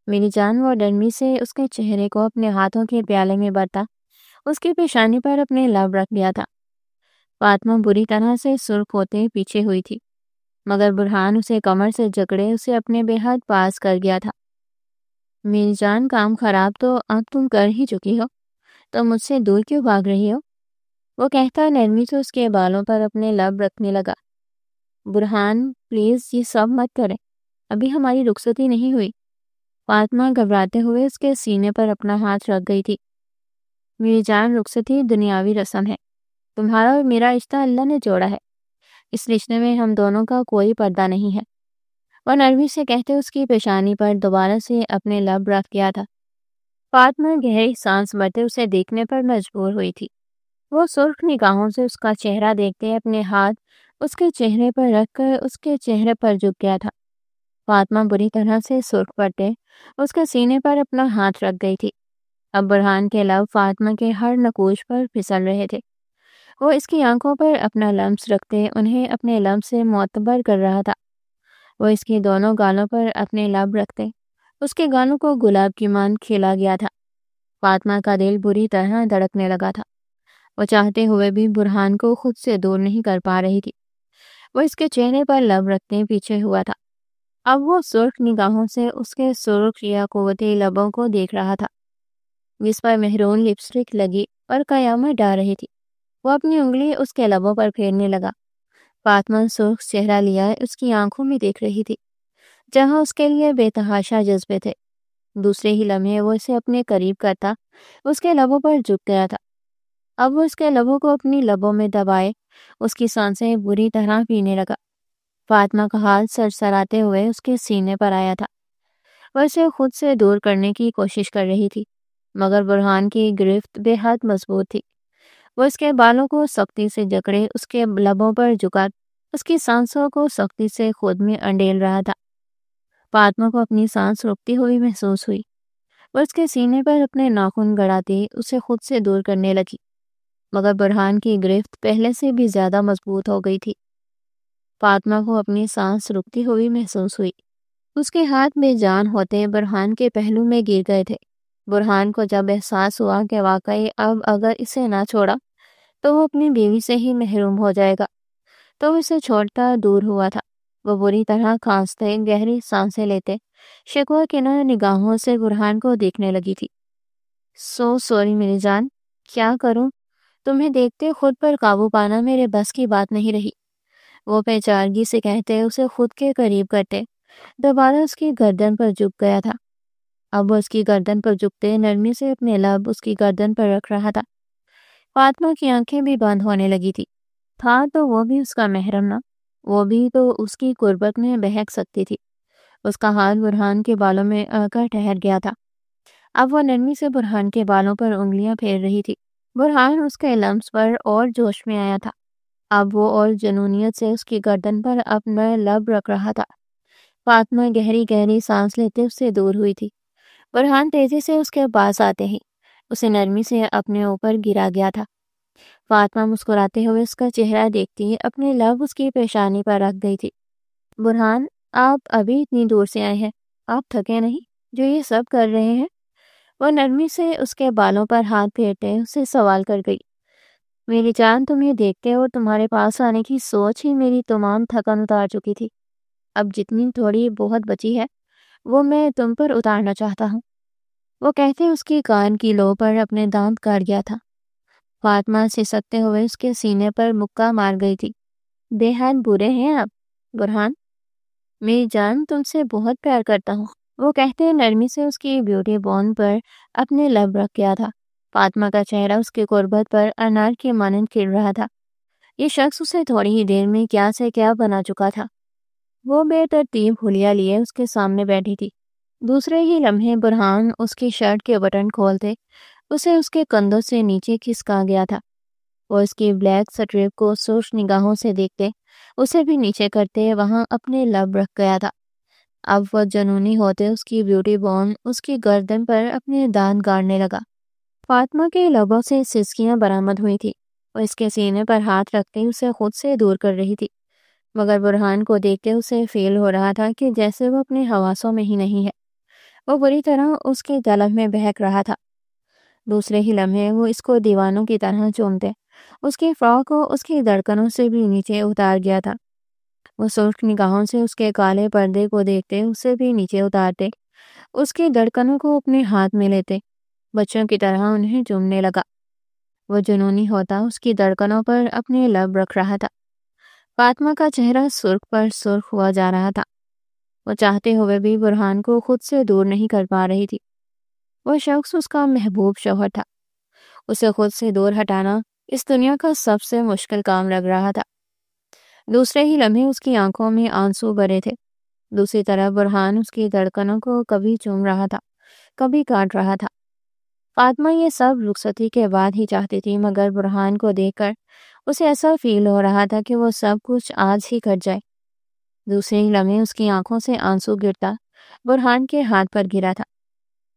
[SPEAKER 1] میری جان وہ نرمی سے اس کے چہرے کو اپنے ہاتھوں کے پیالے میں برتا اس کی پیشانی پر اپنے لب رکھ دیا تھا۔ فاطمہ بری طرح سے سرخ ہوتے پیچھے ہوئی تھی، مگر برہان اسے کمر سے جکڑے اسے اپنے بے حد پاس کر گیا تھا۔ میری جان کام خراب تو اب تم کر ہی چکی ہو، تو مجھ سے دور کیوں بھاگ رہی ہو؟ وہ کہتا نرمی سے اس کے بالوں پر اپنے لب رکھنے لگا۔ برہان پلیز یہ سب مت کرے، ابھی ہماری رخصتی نہیں ہوئی۔ فاطمہ گھبراتے ہوئے اس کے سینے پر اپنا ہاتھ رکھ گئی تھی۔ میری جان رخصتی دنیاوی رسم ہے، تمہارا اور میرا رشتہ اللہ نے جوڑا ہے، اس رشتے میں ہم دونوں کا کوئی پردہ نہیں ہے۔ وہ نرمی سے کہتے اس کی پیشانی پر دوبارہ سے اپنے لب رکھ دیا تھا۔ فاطمہ گہری سانس بھرتے اسے دیکھنے پر مجبور ہوئی تھی۔ وہ سرخ نگاہوں سے اس کا چہرہ دیکھتے اپنے ہاتھ اس کے چہرے پر رکھ کر اس کے چہرے پر جھک گیا تھا۔ فاطمہ بری طرح سے سرخ پڑتے اس کے سینے پر اپنا ہاتھ رکھ گئی تھی۔ اب برہان کے لب فاطمہ کے ہر نکوش پر پھسل رہے تھے۔ وہ اس کی آنکھوں پر اپنا لمس رکھتے انہیں اپنے لمس سے معتبر کر رہا تھا۔ وہ اس کی دونوں گالوں پر اپنے لب رکھتے اس کے گالوں کو گلاب کی مان کھلا گیا تھا۔ فاطمہ کا دل بری طرح دھڑکنے لگا تھا۔ وہ چاہتے ہوئے بھی برہان کو خود سے دور نہیں کر پا رہی تھی۔ وہ اس کے چہرے پر لب رکھتے پیچھے ہوا تھا۔ اب وہ سرخ نگاہوں سے اس کے سرخ یا قوتی لبوں کو دیکھ رہا تھا، جس پر مہرون لپسٹک لگی اور قیامت ڈال رہی تھی۔ وہ اپنی انگلی اس کے لبوں پر پھیرنے لگا۔ فاطمہ سرخ چہرہ لیا اس کی آنکھوں میں دیکھ رہی تھی، جہاں اس کے لیے بے تحاشا جذبے تھے۔ دوسرے ہی لمحے وہ اسے اپنے قریب کرتا اس کے لبوں پر جھک گیا تھا۔ اب وہ اس کے لبوں کو اپنی لبوں میں دبائے اس کی سانسیں بری طرح پینے لگا۔ فاطمہ کا ہاتھ سرسراتے ہوئے اس کے سینے پر آیا تھا۔ وہ اسے خود سے دور کرنے کی کوشش کر رہی تھی، مگر برہان کی گرفت بے حد مضبوط تھی۔ وہ اس کے بالوں کو سختی سے جکڑے اس کے لبوں پر جھکا اس کی سانسوں کو سختی سے خود میں انڈیل رہا تھا۔ فاطمہ کو اپنی سانس رکتی ہوئی محسوس ہوئی۔ وہ اس کے سینے پر اپنے ناخن گڑاتی اسے خود سے دور کرنے لگی، مگر برہان کی گرفت پہلے سے بھی زیادہ مضبوط ہو گئی تھی۔ فاطمہ کو اپنی سانس رکتی ہوئی محسوس ہوئی۔ اس کے ہاتھ بے جان ہوتے برہان کے پہلو میں گر گئے تھے۔ برہان کو جب احساس ہوا کہ واقعی اب اگر اسے نہ چھوڑا تو وہ اپنی بیوی سے ہی محروم ہو جائے گا، تو اسے چھوڑتا دور ہوا تھا۔ وہ بری طرح کھانستے گہری سانسیں لیتے شکوہ کنار نگاہوں سے برہان کو دیکھنے لگی تھی۔ سو سوری میری جان، کیا کروں؟ تمہیں دیکھتے خود پر قابو پانا میرے بس کی بات نہیں رہی۔ وہ پیچارگی سے کہتے اسے خود کے قریب کرتے دوبارہ اس کی گردن پر جھک گیا تھا۔ اب وہ اس کی گردن پر جھکتے نرمی سے اپنے لب اس کی گردن پر رکھ رہا تھا۔ فاطمہ کی آنکھیں بھی بند ہونے لگی تھا تو وہ بھی اس کا محرم نہ، وہ بھی تو اس کی قربت میں بہک سکتی تھی۔ اس کا ہاتھ برہان کے بالوں میں آ کر ٹھہر گیا تھا۔ اب وہ نرمی سے برہان کے بالوں پر انگلیاں پھیر رہی تھی۔ برہان اس کے لمس پر اور جوش میں آیا تھا۔ اب وہ اور جنونیت سے اس کی گردن پر اپنا لب رکھ رہا تھا۔ فاطمہ گہری گہری سانس لیتے اس سے دور ہوئی تھی۔ برہان تیزی سے اس کے پاس آتے ہی اسے نرمی سے اپنے اوپر گرا گیا تھا۔ فاطمہ مسکراتے ہوئے اس کا چہرہ دیکھتی اپنے لب اس کی پیشانی پر رکھ گئی تھی۔ برہان، آپ ابھی اتنی دور سے آئے ہیں، آپ تھکے نہیں جو یہ سب کر رہے ہیں؟ وہ نرمی سے اس کے بالوں پر ہاتھ پھیرتے اسے سوال کر گئی، میری جان، تمہیں دیکھتے اور تمہارے پاس آنے کی سوچ ہی میری تمام تھکن اتار چکی تھی۔ اب جتنی تھوڑی بہت بچی ہے وہ میں تم پر اتارنا چاہتا ہوں۔ وہ کہتے اس کی کان کی لو پر اپنے دانت کاٹ گیا تھا۔ فاطمہ سسکتے ہوئے اس کے سینے پر مکہ مار گئی تھی۔ بے حد برے ہیں آپ برہان، میری جان تم سے بہت پیار کرتا ہوں۔ وہ کہتے نرمی سے اس کی بیوٹی بون پر اپنے لب رکھ گیا تھا۔ فاطمہ کا چہرہ اس کی قربت پر انار کے مانند کھل رہا تھا۔ یہ شخص اسے تھوڑی ہی دیر میں کیا سے کیا بنا چکا تھا۔ وہ بے ترتیب حلیہ لیے اس کے سامنے بیٹھی تھی۔ دوسرے ہی لمحے برہان اس کی شرٹ کے بٹن کھولتے اسے اس کے کندھوں سے نیچے کھسکا گیا تھا۔ وہ اس کی بلیک سٹریپ کو سرخ نگاہوں سے دیکھتے اسے بھی نیچے کرتے وہاں اپنے لب رکھ گیا تھا۔ اب وہ جنونی ہوتے اس کی بیوٹی بون اس کی گردن پر اپنے دانت گاڑنے لگا۔ فاطمہ کے لبوں سے سسکیاں برآمد ہوئی تھی۔ وہ اس کے سینے پر ہاتھ رکھتے اسے خود سے دور کر رہی تھی، مگر برہان کو دیکھتے اسے فیل ہو رہا تھا کہ جیسے وہ اپنے حواسوں میں ہی نہیں ہے۔ وہ بری طرح اس کے طلب میں بہک رہا تھا۔ دوسرے ہی لمحے وہ اس کو دیوانوں کی طرح چومتے اس کی فراق کو اس کی دھڑکنوں سے بھی نیچے اتار گیا تھا۔ وہ سرخ نگاہوں سے اس کے کالے پردے کو دیکھتے اسے بھی نیچے اتارتے، اس کی دھڑکنوں کو اپنے ہاتھ میں لیتے بچوں کی طرح انہیں چومنے لگا۔ وہ جنونی ہوتا اس کی دھڑکنوں پر اپنے لب رکھ رہا تھا۔ فاطمہ کا چہرہ سرخ پر سرخ ہوا جا رہا تھا۔ وہ چاہتے ہوئے بھی برہان کو خود سے دور نہیں کر پا رہی تھی۔ وہ شخص اس کا محبوب شوہر تھا۔ اسے خود سے دور ہٹانا اس دنیا کا سب سے مشکل کام لگ رہا تھا۔ دوسرے ہی لمحے اس کی آنکھوں میں آنسو بھرے تھے۔ دوسری طرف برہان اس کی دھڑکنوں کو کبھی چوم رہا تھا، کبھی کاٹ رہا تھا۔ فاطمہ یہ سب رخصتی کے بعد ہی چاہتی تھی، مگر برہان کو دیکھ کر اسے ایسا فیل ہو رہا تھا کہ وہ سب کچھ آج ہی کٹ جائے۔ دوسرے ہی لمحے اس کی آنکھوں سے آنسو گرتا برہان کے ہاتھ پر گرا تھا۔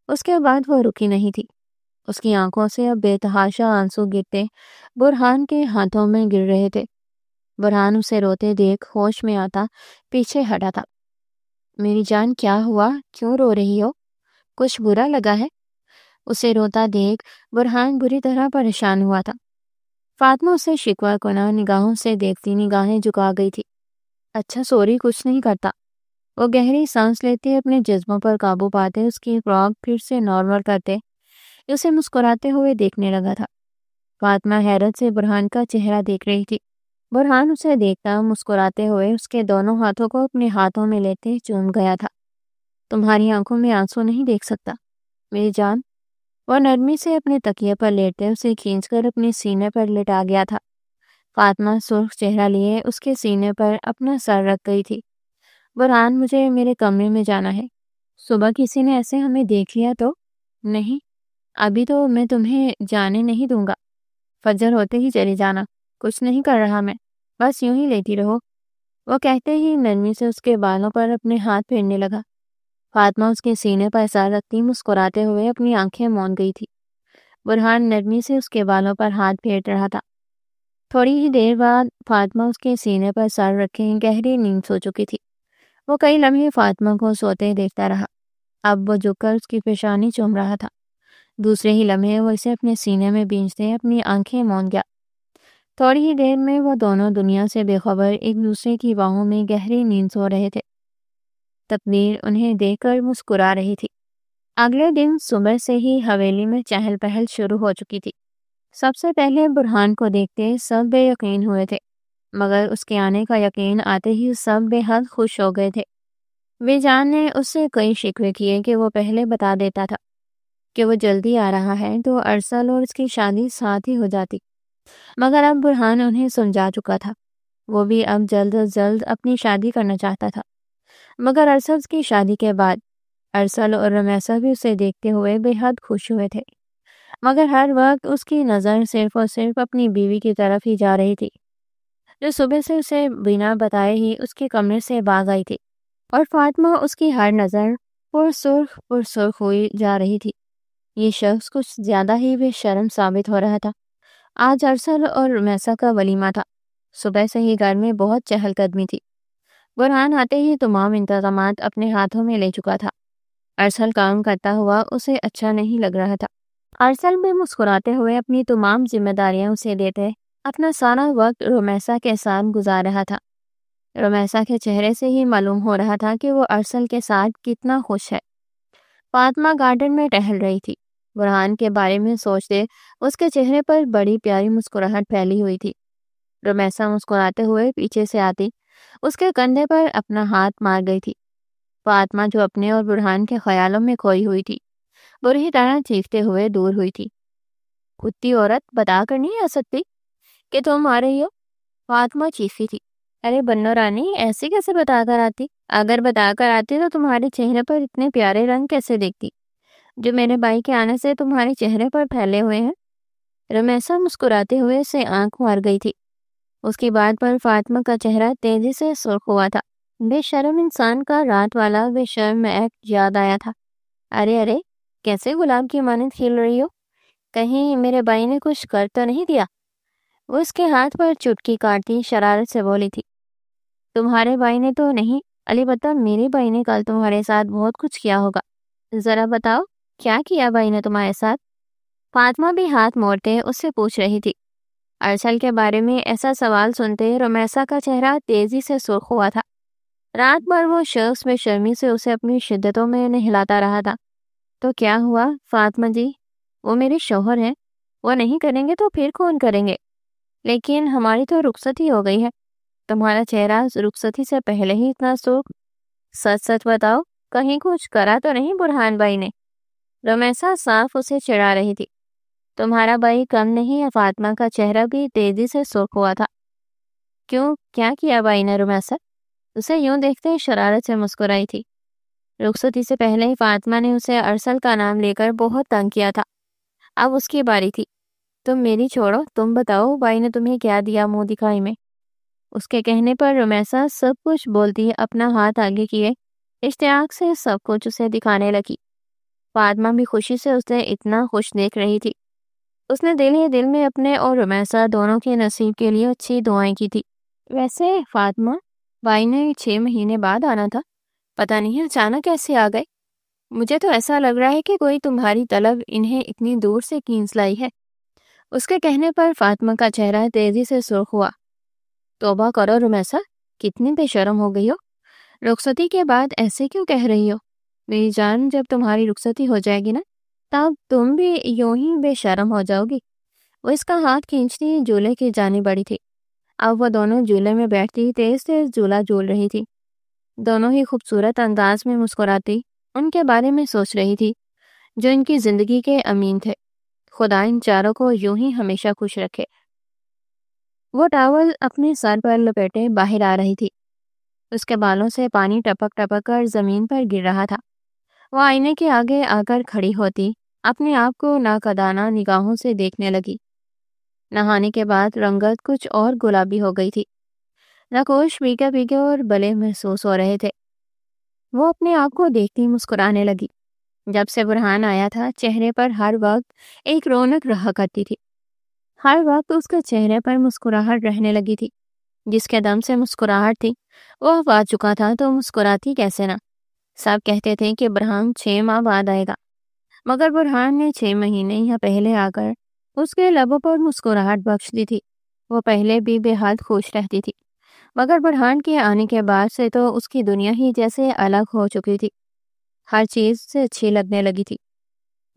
[SPEAKER 1] اس کے بعد وہ رکی نہیں تھی۔ اس کی آنکھوں سے اب بے تحاشا آنسو گرتے برہان کے ہاتھوں میں گر رہے تھے۔ برہان اسے روتے دیکھ ہوش میں آتا پیچھے ہٹا تھا۔ میری جان، کیا ہوا؟ کیوں رو رہی ہو؟ کچھ برا لگا ہے؟ اسے روتا دیکھ برہان بری طرح پریشان ہوا تھا۔ فاطمہ اسے شکوہ کناں نگاہوں سے دیکھتی نگاہیں جھکا گئی تھی۔ اچھا سوری، کچھ نہیں کرتا۔ وہ گہری سانس لیتے اپنے جذبوں پر قابو پاتے اس کی فراق پھر سے نارمل کرتے اسے مسکراتے ہوئے دیکھنے لگا تھا۔ فاطمہ حیرت سے برہان کا چہرہ دیکھ رہی تھی۔ برہان اسے دیکھتا مسکراتے ہوئے اس کے دونوں ہاتھوں کو اپنے ہاتھوں میں لیتے چوم گیا تھا۔ تمہاری آنکھوں میں آنسو نہیں دیکھ سکتا میری جان۔ وہ نرمی سے اپنے تکیے پر لیٹے اسے کھینچ کر اپنے سینے پر لٹا گیا تھا۔ فاطمہ سرخ چہرہ لیے اس کے سینے پر اپنا سر رکھ گئی تھی۔ برہان، مجھے میرے کمرے میں جانا ہے۔ صبح کسی نے ایسے ہمیں دیکھ لیا تو؟ نہیں، ابھی تو میں تمہیں جانے نہیں دوں گا۔ فجر ہوتے ہی چلے جانا، کچھ نہیں کر رہا میں، بس یوں ہی لیتی رہو۔ وہ کہتے ہی نرمی سے اس کے بالوں پر اپنے ہاتھ پھیرنے لگا۔ فاطمہ اس کے سینے پر سر رکھتی مسکراتے ہوئے اپنی آنکھیں موند گئی تھی۔ برہان نرمی سے اس کے بالوں پر ہاتھ پھیر رہا تھا۔ تھوڑی ہی دیر بعد فاطمہ اس کے سینے پر سر رکھے گہری نیند سو چکی تھی۔ وہ کئی لمحے فاطمہ کو سوتے دیکھتا رہا۔ اب وہ جھک کر اس کی پیشانی چوم رہا تھا۔ دوسرے ہی لمحے وہ اسے اپنے سینے میں بھیجتے اپنی آنکھیں موند گیا۔ تھوڑی ہی دیر میں وہ دونوں دنیا سے بے خبر ایک دوسرے کی باہوں میں گہری نیند سو رہے تھے۔ تقدیر انہیں دیکھ کر مسکرا رہی تھی۔ اگلے دن صبح سے ہی حویلی میں چہل پہل شروع ہو چکی تھی۔ سب سے پہلے برہان کو دیکھتے سب بے یقین ہوئے تھے، مگر اس کے آنے کا یقین آتے ہی سب بے حد خوش ہو گئے تھے۔ بے جان نے اس سے کئی شکوے کیے کہ وہ پہلے بتا دیتا تھا کہ وہ جلدی آ رہا ہے تو ارسل اور اس کی شادی ساتھ ہی ہو جاتی، مگر اب برہان انہیں سمجھا چکا تھا۔ وہ بھی اب جلد از جلد اپنی شادی کرنا چاہتا تھا، مگر ارسل کی شادی کے بعد ارسل اور رمیسا بھی اسے دیکھتے ہوئے بے حد خوش ہوئے تھے، مگر ہر وقت اس کی نظر صرف اور صرف اپنی بیوی کی طرف ہی جا رہی تھی، جو صبح سے اسے بنا بتائے ہی اس کے کمرے سے بھاگ آئی تھی، اور فاطمہ اس کی ہر نظر پرسرخ ہوئی جا رہی تھی۔ یہ شخص کچھ زیادہ ہی بے شرم ثابت ہو رہا تھا۔ آج ارسل اور رمیسا کا ولیمہ تھا۔ صبح سے ہی گھر میں بہت چہل قدمی تھی۔ برہان آتے ہی تمام انتظامات اپنے ہاتھوں میں لے چکا تھا۔ ارسل کام کرتا ہوا اسے اچھا نہیں لگ رہا تھا۔ ارسل بھی مسکراتے ہوئے اپنی تمام ذمہ داریاں اسے دیتے اپنا سارا وقت رمیسا کے ساتھ گزار رہا تھا۔ رمیسا کے چہرے سے ہی معلوم ہو رہا تھا کہ وہ ارسل کے ساتھ کتنا خوش ہے۔ فاطمہ گارڈن میں ٹہل رہی تھی۔ برہان کے بارے میں سوچتے اس کے چہرے پر بڑی پیاری مسکراہٹ پھیلی ہوئی تھی۔ رمیسا مسکراتے ہوئے پیچھے سے آتی اس کے کندھے پر اپنا ہاتھ مار گئی تھی۔ فاطمہ جو اپنے اور برہان کے خیالوں میں کھوئی ہوئی تھی بری طرح چیختے ہوئے دور ہوئی تھی۔ کتی عورت، بتا کر نہیں آ سکتی کہ تم آ رہی ہو؟ فاطمہ چیخی تھی۔ ارے بنو رانی، ایسے کیسے بتا کر آتی؟ اگر بتا کر آتی تو تمہارے چہرے پر اتنے پیارے رنگ کیسے دیکھتی جو میرے بھائی کے آنے سے تمہارے چہرے پر پھیلے ہوئے ہیں۔ رمیسا مسکراتے ہوئے اسے آنکھ مار گئی تھی۔ اس کی بات پر فاطمہ کا چہرہ تیزی سے سرخ ہوا تھا۔ بے شرم انسان کا رات والا بے شرم ایکٹ یاد آیا تھا۔ ارے کیسے گلاب کی مانند کھیل رہی ہو؟ کہیں میرے بھائی نے کچھ کر تو نہیں دیا؟ وہ اس کے ہاتھ پر چٹکی کاٹتی شرارت سے بولی تھی۔ تمہارے بھائی نے تو نہیں، البتہ میرے بھائی نے کل تمہارے ساتھ بہت کچھ کیا ہوگا۔ ذرا بتاؤ کیا کیا بھائی نے تمہارے ساتھ؟ فاطمہ بھی ہاتھ موڑتے اس سے پوچھ رہی تھی۔ ارسل کے بارے میں ایسا سوال سنتے رمیسا کا چہرہ تیزی سے سرخ ہوا تھا۔ رات بھر وہ شخص بے شرمی سے اسے اپنی شدتوں میں نہلاتا رہا تھا۔ تو کیا ہوا فاطمہ جی؟ وہ میرے شوہر ہیں، وہ نہیں کریں گے تو پھر کون کریں گے؟ لیکن ہماری تو رخصتی ہو گئی ہے۔ تمہارا چہرہ رخصتی سے پہلے ہی اتنا سرخ۔ سچ سچ بتاؤ، کہیں کچھ کرا تو نہیں برہان بھائی نے؟ رمیسا صاف اسے چڑھا رہی تھی۔ تمہارا بھائی کم نہیں ہے۔ فاطمہ کا چہرہ بھی تیزی سے سرخ ہوا تھا۔ کیوں، کیا کیا بھائی نے؟ رمیسا اسے یوں دیکھتے شرارت سے مسکرائی تھی۔ رخصتی سے پہلے ہی فاطمہ نے اسے ارسل کا نام لے کر بہت تنگ کیا تھا۔ اب اس کی باری تھی۔ تم میری چھوڑو، تم بتاؤ بھائی نے تمہیں کیا دیا منہ دکھائی میں؟ اس کے کہنے پر رمیسا سب کچھ بولتی اپنا ہاتھ آگے کیے اشتیاق سے سب کچھ اسے دکھانے لگی۔ فاطمہ بھی خوشی سے اسے اتنا خوش دیکھ رہی تھی۔ اس نے دل ہی دل میں اپنے اور رمیسا دونوں کے نصیب کے لیے اچھی دعائیں کی تھی۔ ویسے فاطمہ، بھائی نے 6 مہینے بعد آنا تھا، پتہ نہیں اچانک کیسے آ گئے؟ مجھے تو ایسا لگ رہا ہے کہ کوئی تمہاری طلب انہیں اتنی دور سے کھینچ لائی ہے۔ اس کے کہنے پر فاطمہ کا چہرہ تیزی سے سرخ ہوا۔ توبہ کرو رمیسا، کتنی بے شرم ہو گئی ہو۔ رخصتی کے بعد ایسے کیوں کہہ رہی ہو؟ میری جان، جب تمہاری رخصتی ہو جائے گی نا تب تم بھی یوں ہی بے شرم ہو جاؤ گی۔ وہ اس کا ہاتھ کھینچتی جھولے کی جانب بڑھی تھی۔ اب وہ دونوں جھولے میں بیٹھتی تیز تیز جھولا جھول رہی تھی۔ دونوں ہی خوبصورت انداز میں مسکراتی ان کے بارے میں سوچ رہی تھی جو ان کی زندگی کے امین تھے۔ خدا ان چاروں کو یوں ہی ہمیشہ خوش رکھے۔ وہ ٹاول اپنے سر پر لپیٹے باہر آ رہی تھی۔ اس کے بالوں سے پانی ٹپک ٹپک کر زمین پر گر رہا تھا۔ وہ آئینے کے آگے آ کر کھڑی ہوتی اپنے آپ کو ناقدانہ نگاہوں سے دیکھنے لگی۔ نہانے کے بعد رنگت کچھ اور گلابی ہو گئی تھی۔ نقوش بھیگے بھیگے اور بلے محسوس ہو رہے تھے۔ وہ اپنے آپ کو دیکھتی مسکرانے لگی۔ جب سے برہان آیا تھا چہرے پر ہر وقت ایک رونق رہا کرتی تھی۔ ہر وقت اس کے چہرے پر مسکراہٹ رہنے لگی تھی۔ جس کے دم سے مسکراہٹ تھی وہ اب آ چکا تھا تو مسکراتی کیسے نہ؟ سب کہتے تھے کہ برہان 6 ماہ بعد آئے گا، مگر برہان نے 6 مہینے یا پہلے آ کر اس کے لبوں پر مسکراہٹ بخش دی تھی۔ وہ پہلے بھی بے حد خوش رہتی تھی، مگر برہان کے آنے کے بعد سے تو اس کی دنیا ہی جیسے الگ ہو چکی تھی۔ ہر چیز سے اچھی لگنے لگی تھی۔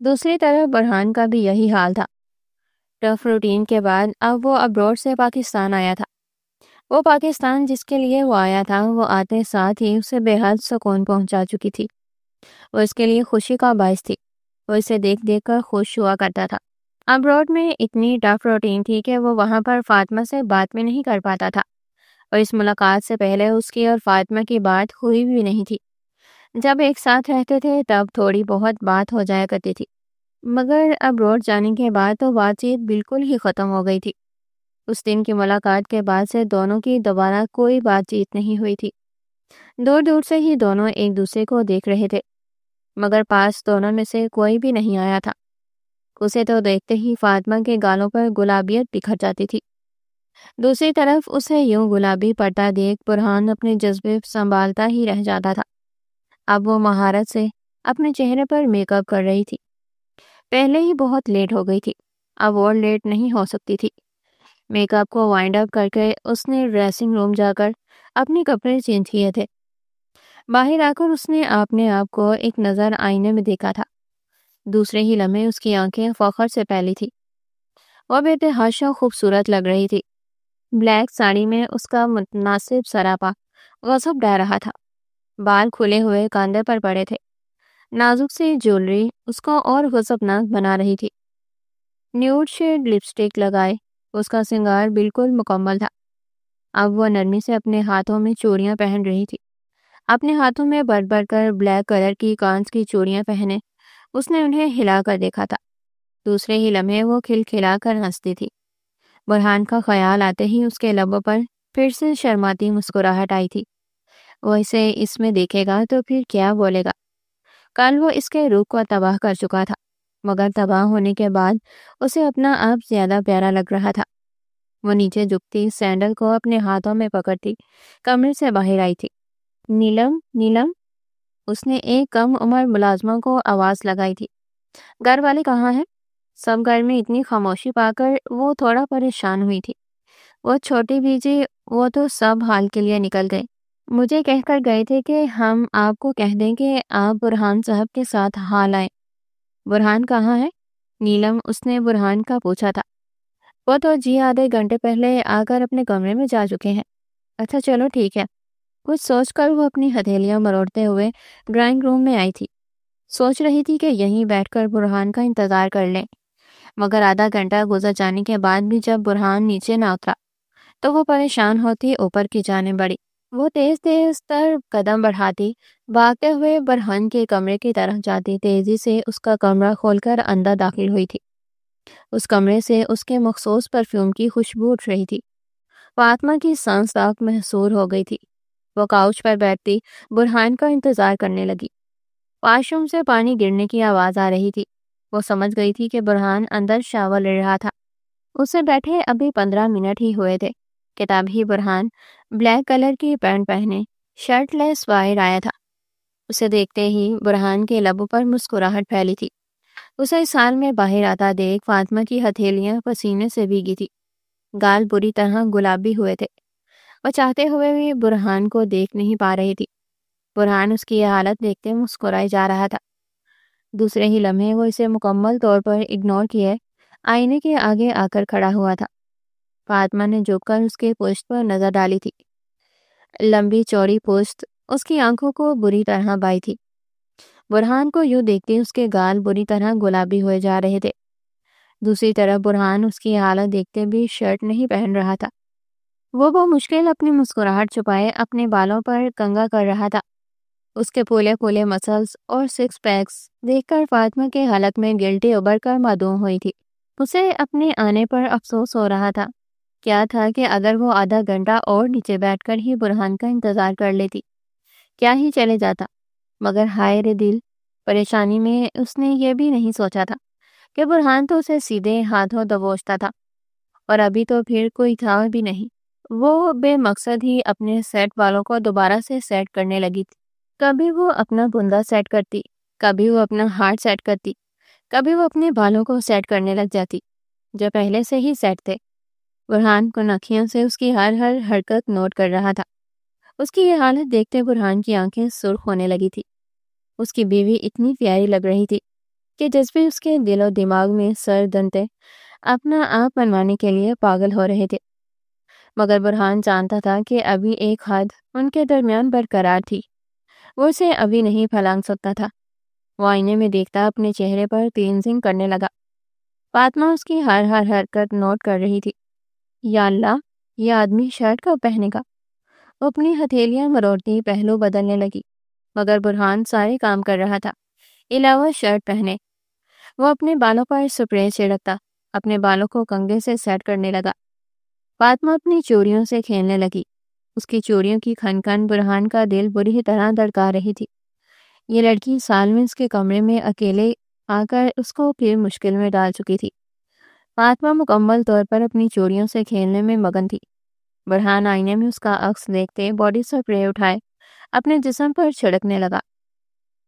[SPEAKER 1] دوسری طرف برہان کا بھی یہی حال تھا۔ ٹف روٹین کے بعد اب وہ ابروڈ سے پاکستان آیا تھا۔ وہ پاکستان جس کے لیے وہ آیا تھا وہ آتے ساتھ ہی اسے بے حد سکون پہنچا چکی تھی۔ وہ اس کے لیے خوشی کا باعث تھی۔ وہ اسے دیکھ دیکھ کر خوش ہوا کرتا تھا۔ ابروڈ میں اتنی ٹف روٹین تھی کہ وہ وہاں پر فاطمہ سے بات بھی نہیں کر پاتا تھا، اور اس ملاقات سے پہلے اس کی اور فاطمہ کی بات ہوئی بھی نہیں تھی۔ جب ایک ساتھ رہتے تھے تب تھوڑی بہت بات ہو جایا کرتی تھی، مگر ابروڈ جانے کے بعد تو بات چیت بالکل ہی ختم ہو گئی تھی۔ اس دن کی ملاقات کے بعد سے دونوں کی دوبارہ کوئی بات چیت نہیں ہوئی تھی۔ دور دور سے ہی دونوں ایک دوسرے کو دیکھ رہے تھے، مگر پاس دونوں میں سے کوئی بھی نہیں آیا تھا۔ اسے تو دیکھتے ہی فاطمہ کے گالوں پر گلابیت بکھر جاتی تھی۔ دوسری طرف اسے یوں گلابی پڑتا دیکھ برہان اپنے جذبے سنبھالتا ہی رہ جاتا تھا۔ اب وہ مہارت سے اپنے چہرے پر میک اپ کر رہی تھی۔ پہلے ہی بہت لیٹ ہو گئی تھی، اب اور لیٹ نہیں ہو سکتی تھی۔ میک اپ کو وائنڈ اپ کر کے اس نے ڈریسنگ روم جا کر اپنے کپڑے چینج کیے تھے۔ باہر آ کر اس نے اپنے آپ کو ایک نظر آئینے میں دیکھا تھا۔ دوسرے ہی لمحے اس کی آنکھیں فخر سے پھیلی تھی۔ وہ بے تحاشا خوبصورت لگ رہی تھی۔ بلیک ساڑی میں اس کا متناسب سراپا غضب ڈھا رہا تھا۔ بال کھلے ہوئے کاندھے پر پڑے تھے۔ نازک سی جیولری اس کو اور غضبناک بنا رہی تھی۔ نیوڈ شیڈ لپسٹک لگائے اس کا سنگار بالکل مکمل تھا۔ اب وہ نرمی سے اپنے ہاتھوں میں چوڑیاں پہن رہی تھی۔ اپنے ہاتھوں میں بڑھ بڑھ کر بلیک کلر کی کانچ کی چوڑیاں پہنے اس نے انہیں ہلا کر دیکھا تھا۔ دوسرے ہی لمحے وہ کھلکھلا کر ہنستی تھی۔ برہان کا خیال آتے ہی اس کے لبوں پر پھر سے شرماتی مسکراہٹ آئی تھی۔ وہ اسے اس میں دیکھے گا تو پھر کیا بولے گا؟ کل وہ اس کے روح کو تباہ کر چکا تھا، مگر تباہ ہونے کے بعد اسے اپنا آپ زیادہ پیارا لگ رہا تھا۔ وہ نیچے جھکتی سینڈل کو اپنے ہاتھوں میں پکڑتی کمرے سے باہر آئی تھی۔ نیلم، نیلم، اس نے ایک کم عمر ملازمہ کو آواز لگائی تھی۔ گھر والے کہاں ہیں؟ سب گھر میں اتنی خاموشی پا کر وہ تھوڑا پریشان ہوئی تھی۔ وہ چھوٹی بھیجی، وہ تو سب حال کے لیے نکل گئے۔ مجھے کہہ کر گئے تھے کہ ہم آپ کو کہہ دیں کہ آپ برہان صاحب کے ساتھ حال آئے۔ برہان کہاں ہے؟ نیلم، اس نے برہان کا پوچھا تھا۔ وہ تو جی آدھے گھنٹے پہلے آ کر اپنے کمرے میں جا چکے ہیں۔ اچھا چلو ٹھیک ہے۔ کچھ سوچ کر وہ اپنی ہتھیلیاں مروڑتے ہوئے ڈرائنگ روم میں آئی تھی۔ سوچ رہی تھی کہ یہیں بیٹھ کر برہان کا انتظار کر لیں، مگر آدھا گھنٹہ گزر جانے کے بعد بھی جب برہان نیچے نہ اترا تو وہ پریشان ہوتی اوپر کی جانب بڑھی۔ وہ تیز تیز تر قدم بڑھاتی بھاگتے ہوئے برہان کے کمرے کی طرف جاتی، تیزی سے اس کا کمرہ کھول کر اندر داخل ہوئی تھی۔ اس کمرے سے اس کے مخصوص پرفیوم کی خوشبو اٹھ رہی تھی۔ فاطمہ کی سانس تاک محصور ہو گئی تھی۔ وہ کاؤچ پر بیٹھتی برہان کا انتظار کرنے لگی۔ واش روم سے پانی گرنے کی آواز آ رہی تھی۔ وہ سمجھ گئی تھی کہ برہان اندر شاور لے رہا تھا۔ اسے بیٹھے ابھی 15 منٹ ہی ہوئے تھے کہ تبھی برہان بلیک کلر کی پینٹ پہنے شرٹ لیس باہر آیا تھا۔ اسے دیکھتے ہی برہان کے لبوں پر مسکراہٹ پھیلی تھی۔ اسے اس حال میں باہر آتا دیکھ فاطمہ کی ہتھیلیاں پسینے سے بھیگی تھی، گال بری طرح گلابی ہوئے تھے۔ وہ چاہتے ہوئے بھی برہان کو دیکھ نہیں پا رہی تھی۔ برہان اس کی یہ حالت دیکھتے مسکرائے جا رہا تھا۔ دوسرے ہی لمحے وہ اسے مکمل طور پر اگنور کیے آئینے کے آگے آ کر کھڑا ہوا تھا۔ فاطمہ نے جھک کر اس کے پشت پر نظر ڈالی تھی۔ لمبی چوڑی پشت اس کی آنکھوں کو بری طرح بائی تھی۔ برہان کو یوں دیکھتے اس کے گال بری طرح گلابی ہوئے جا رہے تھے۔ دوسری طرف برہان اس کی حالت دیکھتے بھی شرٹ نہیں پہن رہا تھا۔ وہ مشکل اپنی مسکراہٹ چھپائے اپنے بالوں پر کنگھا کر رہا تھا۔ اس کے پھولے پھولے مسلز اور سکس پیکس دیکھ کر فاطمہ کے حلق میں گلٹی ابھر کر معدوم ہوئی تھی۔ اسے اپنے آنے پر افسوس ہو رہا تھا۔ کیا تھا کہ اگر وہ آدھا گھنٹہ اور نیچے بیٹھ کر ہی برہان کا انتظار کر لیتی، کیا ہی چلے جاتا، مگر ہائے رے دل، پریشانی میں اس نے یہ بھی نہیں سوچا تھا کہ برہان تو اسے سیدھے ہاتھوں دبوچتا تھا، اور ابھی تو پھر کوئی تھا بھی نہیں۔ وہ بے مقصد ہی اپنے سیٹ والوں کو دوبارہ سے سیٹ کرنے لگی تھی۔ کبھی وہ اپنا بندہ سیٹ کرتی، کبھی وہ اپنا ہارٹ سیٹ کرتی، کبھی وہ اپنے بالوں کو سیٹ کرنے لگ جاتی جو پہلے سے ہی سیٹ تھے۔ برہان کو نکھیوں سے اس کی ہر حرکت نوٹ کر رہا تھا۔ اس کی یہ حالت دیکھتے برہان کی آنکھیں سرخ ہونے لگی تھی۔ اس کی بیوی اتنی پیاری لگ رہی تھی کہ جذبے اس کے دل و دماغ میں سر دنتے اپنا آپ منوانے کے لیے پاگل ہو رہے تھے، مگر برہان جانتا تھا کہ ابھی ایک حد ان کے درمیان برقرار تھی۔ وہ اسے ابھی نہیں پھلانگ سکتا تھا۔ وہ آئینے میں دیکھتا اپنے چہرے پر کلینزنگ کرنے لگا۔ فاطمہ اس کی ہر حرکت نوٹ کر رہی تھی۔ یا اللہ، یہ آدمی شرٹ کب پہنے گا؟ وہ اپنی ہتھیلیاں مروڑتی پہلو بدلنے لگی، مگر برہان سارے کام کر رہا تھا علاوہ شرٹ پہنے۔ وہ اپنے بالوں پر سپرے چھڑکتا اپنے بالوں کو کنگھے سے سیٹ کرنے لگا۔ فاطمہ اپنی چوڑیوں سے کھیلنے لگی۔ اس کی چوڑیوں کی کھن کھن برہان کا دل بری طرح دھڑکا رہی تھی۔ یہ لڑکی سال میں اس کے کمرے میں اکیلے آ کر اس کو پھر مشکل میں ڈال چکی تھی۔ فاطمہ مکمل طور پر اپنی چوڑیوں سے کھیلنے میں مگن تھی۔ برہان آئینے میں اس کا عکس دیکھتے باڈی سپرے اٹھائے اپنے جسم پر چھڑکنے لگا۔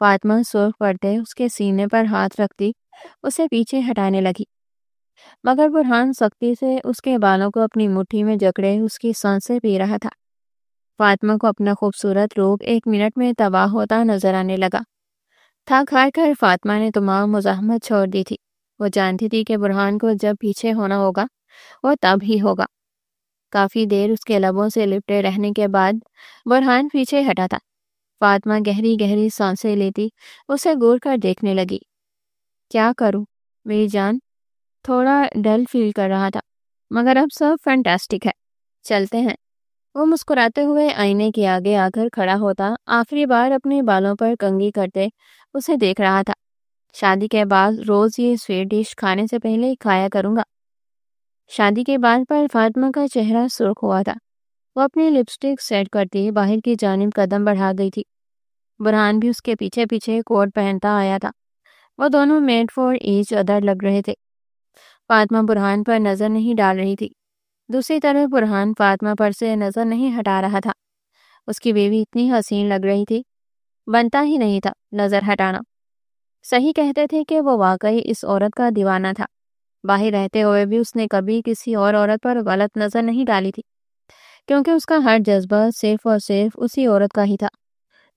[SPEAKER 1] فاطمہ سرخ پڑتے اس کے سینے پر ہاتھ رکھتی اسے پیچھے ہٹانے لگی، مگر برہان سختی سے اس کے بالوں کو اپنی مٹھی میں جکڑے اس کی سانسیں پی رہا تھا۔ فاطمہ کو اپنا خوبصورت روپ 1 منٹ میں تباہ ہوتا نظر آنے لگا۔ تھک ہار کر فاطمہ نے تمام مزاحمت چھوڑ دی تھی۔ وہ جانتی تھی کہ برہان کو جب پیچھے ہونا ہوگا وہ تب ہی ہوگا۔ کافی دیر اس کے لبوں سے لپٹے رہنے کے بعد برہان پیچھے ہٹا تھا۔ فاطمہ گہری گہری سانسیں لیتی اسے گور کر دیکھنے لگی۔ کیا کروں میری جان؟ تھوڑا ڈل فیل کر رہا تھا، مگر اب سب فینٹاسٹک ہے، چلتے ہیں۔ وہ مسکراتے ہوئے آئینے کے آگے آ کر کھڑا ہوتا آخری بار اپنے بالوں پر کنگھی کرتے اسے دیکھ رہا تھا۔ شادی کے بعد روز یہ سویٹ ڈش کھانے سے پہلے کھایا کروں گا۔ شادی کے بعد پر فاطمہ کا چہرہ سرخ ہوا تھا۔ وہ اپنی لپسٹک سیٹ کرتی باہر کی جانب قدم بڑھا گئی تھی۔ برہان بھی اس کے پیچھے پیچھے کوٹ پہنتا آیا تھا۔ وہ دونوں میڈ فار ایچ ادر لگ رہے تھے۔ فاطمہ برہان پر نظر نہیں ڈال رہی تھی، دوسری طرف برہان فاطمہ پر سے نظر نہیں ہٹا رہا تھا۔ اس کی بیوی اتنی حسین لگ رہی تھی، بنتا ہی نہیں تھا نظر ہٹانا۔ صحیح کہتے تھے کہ وہ واقعی اس عورت کا دیوانہ تھا۔ باہر رہتے ہوئے بھی اس نے کبھی کسی اور عورت پر غلط نظر نہیں ڈالی تھی، کیونکہ اس کا ہر جذبہ صرف اور صرف اسی عورت کا ہی تھا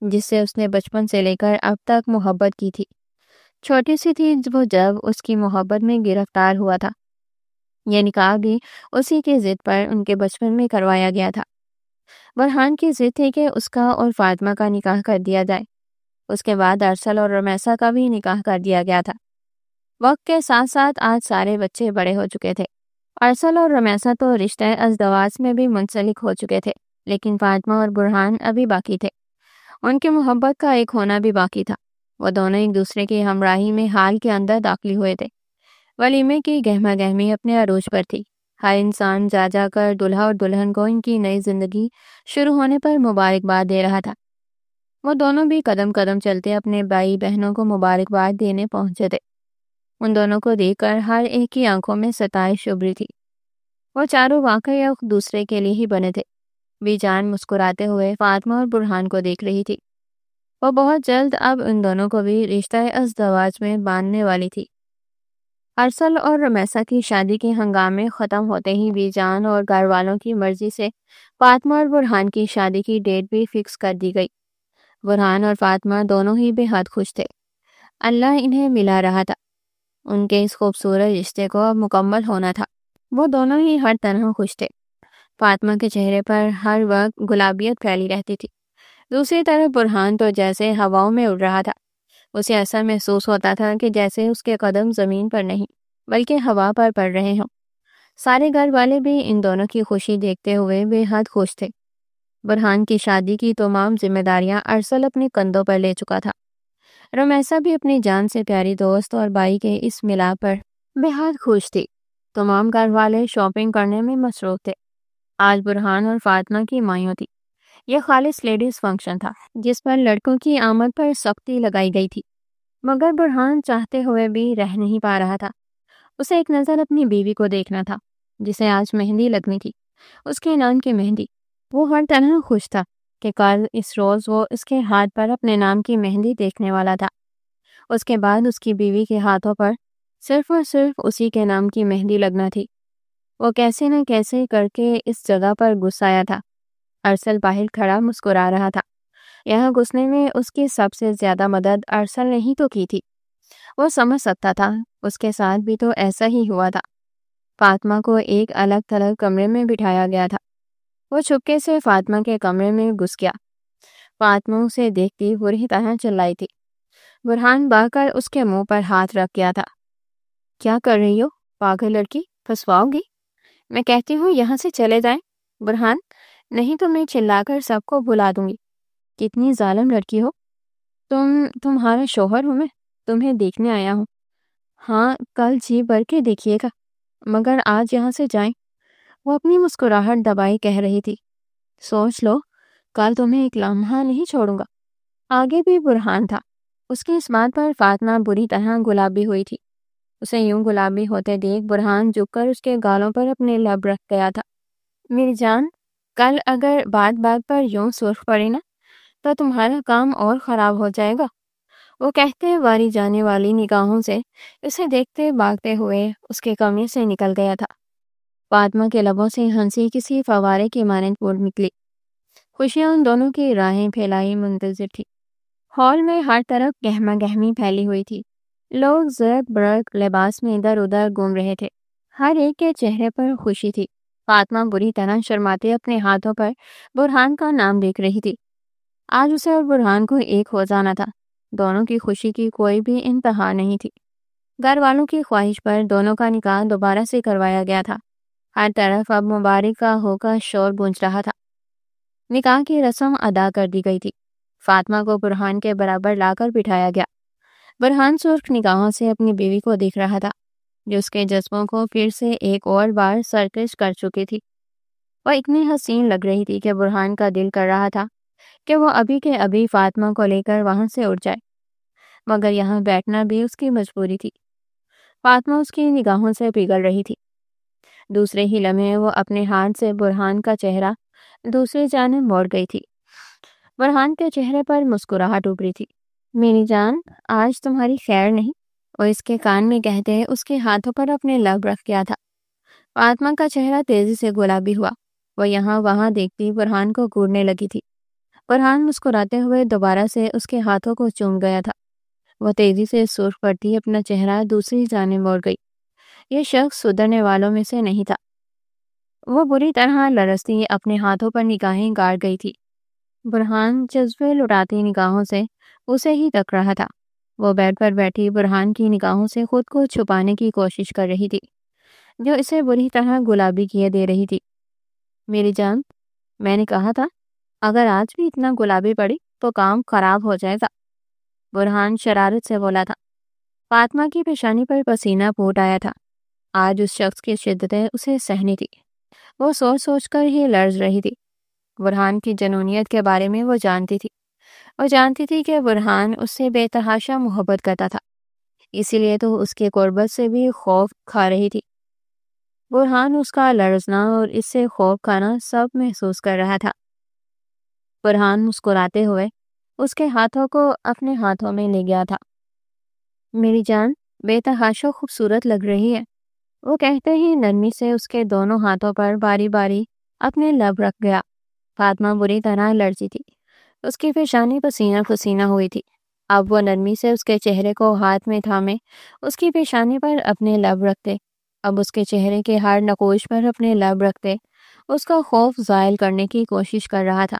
[SPEAKER 1] جس سے اس نے بچپن سے لے کر اب تک محبت کی تھی۔ چھوٹی سی تھی وہ جب اس کی محبت میں گرفتار ہوا تھا۔ یہ نکاح بھی اسی کی ضد پر ان کے بچپن میں کروایا گیا تھا۔ برہان کی ضد تھی کہ اس کا اور فاطمہ کا نکاح کر دیا جائے۔ اس کے بعد ارسل اور رمیسا کا بھی نکاح کر دیا گیا تھا۔ وقت کے ساتھ ساتھ آج سارے بچے بڑے ہو چکے تھے۔ ارسل اور رمیسا تو رشتہ ازدواج میں بھی منسلک ہو چکے تھے، لیکن فاطمہ اور برہان ابھی باقی تھے۔ ان کی محبت کا ایک ہونا بھی باقی تھا۔ وہ دونوں ایک دوسرے کی ہمراہی میں حال کے اندر داخل ہوئے تھے۔ ولیمے کی گہما گہمی اپنے عروج پر تھی۔ ہر انسان جا جا کر دلہا اور دلہن کو ان کی نئی زندگی شروع ہونے پر مبارکباد دے رہا تھا۔ وہ دونوں بھی قدم قدم چلتے اپنے بھائی بہنوں کو مبارکباد دینے پہنچے تھے۔ ان دونوں کو دیکھ کر ہر ایک کی آنکھوں میں ستائش ابھری تھی۔ وہ چاروں واقعی ایک دوسرے کے لیے ہی بنے تھے۔ بی جان مسکراتے ہوئے فاطمہ اور برہان کو دیکھ رہی تھی۔ وہ بہت جلد اب ان دونوں کو بھی رشتہ ازدواج میں باندھنے والی تھی۔ ارسل اور رمیسا کی شادی کے ہنگامے ختم ہوتے ہی بی جان اور گھر والوں کی مرضی سے فاطمہ اور برہان کی شادی کی ڈیٹ بھی فکس کر دی گئی۔ برہان اور فاطمہ دونوں ہی بے حد خوش تھے۔ اللہ انہیں ملا رہا تھا۔ ان کے اس خوبصورت رشتے کو اب مکمل ہونا تھا۔ وہ دونوں ہی ہر طرح خوش تھے۔ فاطمہ کے چہرے پر ہر وقت گلابیت پھیلی رہتی تھی، دوسری طرف برہان تو جیسے ہواؤں میں اڑ رہا تھا۔ اسے ایسا محسوس ہوتا تھا کہ جیسے اس کے قدم زمین پر نہیں بلکہ ہوا پر پڑ رہے ہوں۔ سارے گھر والے بھی ان دونوں کی خوشی دیکھتے ہوئے بے حد خوش تھے۔ برہان کی شادی کی تمام ذمہ داریاں ارسل اپنے کندھوں پر لے چکا تھا۔ رمیسا بھی اپنی جان سے پیاری دوست اور بھائی کے اس ملاپ پر بے حد خوش تھی۔ تمام گھر والے شاپنگ کرنے میں مصروف تھے۔ آج برہان اور فاطمہ کی مائیوں تھی۔ یہ خالص لیڈیز فنکشن تھا جس پر لڑکوں کی آمد پر سختی لگائی گئی تھی، مگر برہان چاہتے ہوئے بھی رہ نہیں پا رہا تھا۔ اسے ایک نظر اپنی بیوی کو دیکھنا تھا جسے آج مہندی لگنی تھی، اس کے نام کی مہندی۔ وہ ہر طرح خوش تھا کہ کل اس روز وہ اس کے ہاتھ پر اپنے نام کی مہندی دیکھنے والا تھا۔ اس کے بعد اس کی بیوی کے ہاتھوں پر صرف اور صرف اسی کے نام کی مہندی لگنا تھی۔ وہ کیسے نہ کیسے کر کے اس جگہ پر گھس آیا تھا۔ ارسل باہر کھڑا مسکرا رہا تھا۔ یہاں گھسنے میں اس کی سب سے زیادہ مدد ارسل نے ہی تو کی تھی۔ وہ سمجھ سکتا تھا اس کے ساتھ بھی تو ایسا ہی ہوا تھا۔ فاطمہ کو ایک الگ تھلگ کمرے میں بٹھایا گیا تھا۔ وہ چھپکے سے فاطمہ کے کمرے میں گھس گیا۔ فاطمہ اسے دیکھتی بری طرح چلائی تھی۔ برہان بھاگ کر اس کے منہ پر ہاتھ رکھ گیا تھا۔ کیا کر رہی ہو پاگل لڑکی، پھنسواؤ گی؟ میں کہتی ہوں یہاں سے چلے جائیں۔ برہان، نہیں تو میں چلا کر سب کو بلا دوں گی۔ کتنی ظالم لڑکی ہو تمہارا شوہر ہوں میں، تمہیں دیکھنے آیا ہوں۔ ہاں کل جی بھر کے دیکھیے گا، مگر آج یہاں سے جائیں۔ وہ اپنی مسکراہٹ دبائی کہہ رہی تھی۔ سوچ لو، کل تمہیں ایک لمحہ نہیں چھوڑوں گا۔ آگے بھی برہان تھا۔ اس کی اس بات پر فاطمہ بری طرح گلابی ہوئی تھی۔ اسے یوں گلابی ہوتے دیکھ برہان جھک کر اس کے گالوں پر اپنے لب رکھ گیا تھا۔ میری جان، کل اگر بات بات پر یوں سرخ پڑی نا تو تمہارا کام اور خراب ہو جائے گا۔ وہ کہتے واری جانے والی نگاہوں سے اسے دیکھتے بھاگتے ہوئے اس کے کمرے سے نکل گیا تھا۔ فاطمہ کے لبوں سے ہنسی کسی فوارے کی مانند پھوٹ نکلی۔ خوشیاں ان دونوں کی راہیں پھیلائی منتظر تھی۔ ہال میں ہر طرف گہما گہمی پھیلی ہوئی تھی۔ لوگ زرق برق لباس میں ادھر ادھر گھوم رہے تھے۔ ہر ایک کے چہرے پر خوشی تھی۔ فاطمہ بری طرح شرماتے اپنے ہاتھوں پر برہان کا نام دیکھ رہی تھی۔ آج اسے اور برہان کو ایک ہو جانا تھا۔ دونوں کی خوشی کی کوئی بھی انتہا نہیں تھی۔ گھر والوں کی خواہش پر دونوں کا نکاح دوبارہ سے کروایا گیا تھا۔ ہر طرف اب مبارک کا ہو کا شور گونج رہا تھا۔ نکاح کی رسم ادا کر دی گئی تھی۔ فاطمہ کو برہان کے برابر لا کر بٹھایا گیا۔ برہان سرخ نگاہوں سے اپنی بیوی کو دیکھ رہا تھا، جو اس کے جذبوں کو پھر سے ایک اور بار سرکش کر چکی تھی۔ وہ اتنی حسین لگ رہی تھی کہ برہان کا دل کر رہا تھا کہ وہ ابھی کے ابھی فاطمہ کو لے کر وہاں سے اٹھ جائے، مگر یہاں بیٹھنا بھی اس کی مجبوری تھی۔ فاطمہ اس کی نگاہوں سے پگھل رہی تھی۔ دوسرے ہی لمحے وہ اپنے ہاتھ سے برہان کا چہرہ دوسری جانب موڑ گئی تھی۔ برہان کے چہرے پر مسکراہٹ ابھری تھی۔ میری جان، آج تمہاری خیر نہیں، وہ اس کے کان میں کہتے اس کے ہاتھوں پر اپنے لب رکھ گیا تھا۔ فاطمہ کا چہرہ تیزی سے گلابی ہوا۔ وہ یہاں وہاں دیکھتی برہان کو گھورنے لگی تھی۔ برہان مسکراتے ہوئے دوبارہ سے اس کے ہاتھوں کو چوم گیا تھا۔ وہ تیزی سے سرخ پڑتی اپنا چہرہ دوسری جانب موڑ گئی۔ یہ شخص سدھرنے والوں میں سے نہیں تھا۔ وہ بری طرح لرزتی اپنے ہاتھوں پر نگاہیں گاڑ گئی تھی۔ برہان جذبے لٹاتی نگاہوں سے اسے ہی تک رہا تھا۔ وہ بیڈ پر بیٹھی برہان کی نگاہوں سے خود کو چھپانے کی کوشش کر رہی تھی، جو اسے بری طرح گلابی کیے دے رہی تھی۔ میری جان، میں نے کہا تھا اگر آج بھی اتنا گلابی پڑی تو کام خراب ہو جائے گا، برہان شرارت سے بولا تھا۔ فاطمہ کی پیشانی پر پسینہ پھوٹ آیا تھا۔ آج اس شخص کی شدتیں اسے سہنی تھی۔ وہ سوچ سوچ کر ہی لرز رہی تھی۔ برہان کی جنونیت کے بارے میں وہ جانتی تھی۔ وہ جانتی تھی کہ برہان اس سے بے تحاشا محبت کرتا تھا، اسی لیے تو اس کے قربت سے بھی خوف کھا رہی تھی۔ برہان اس کا لرزنا اور اس سے خوف کھانا سب محسوس کر رہا تھا۔ برہان مسکراتے ہوئے اس کے ہاتھوں کو اپنے ہاتھوں میں لے گیا تھا۔ میری جان، بے تحاشا خوبصورت لگ رہی ہے، وہ کہتے ہی نرمی سے اس کے دونوں ہاتھوں پر باری باری اپنے لب رکھ گیا۔ فاطمہ بری طرح لرزی تھی۔ اس کی پیشانی پسینہ پسینہ ہوئی تھی۔ اب وہ نرمی سے اس کے چہرے کو ہاتھ میں تھامے اس کی پیشانی پر اپنے لب رکھتے، اب اس کے چہرے کے ہر نقوش پر اپنے لب رکھتے اس کا خوف زائل کرنے کی کوشش کر رہا تھا۔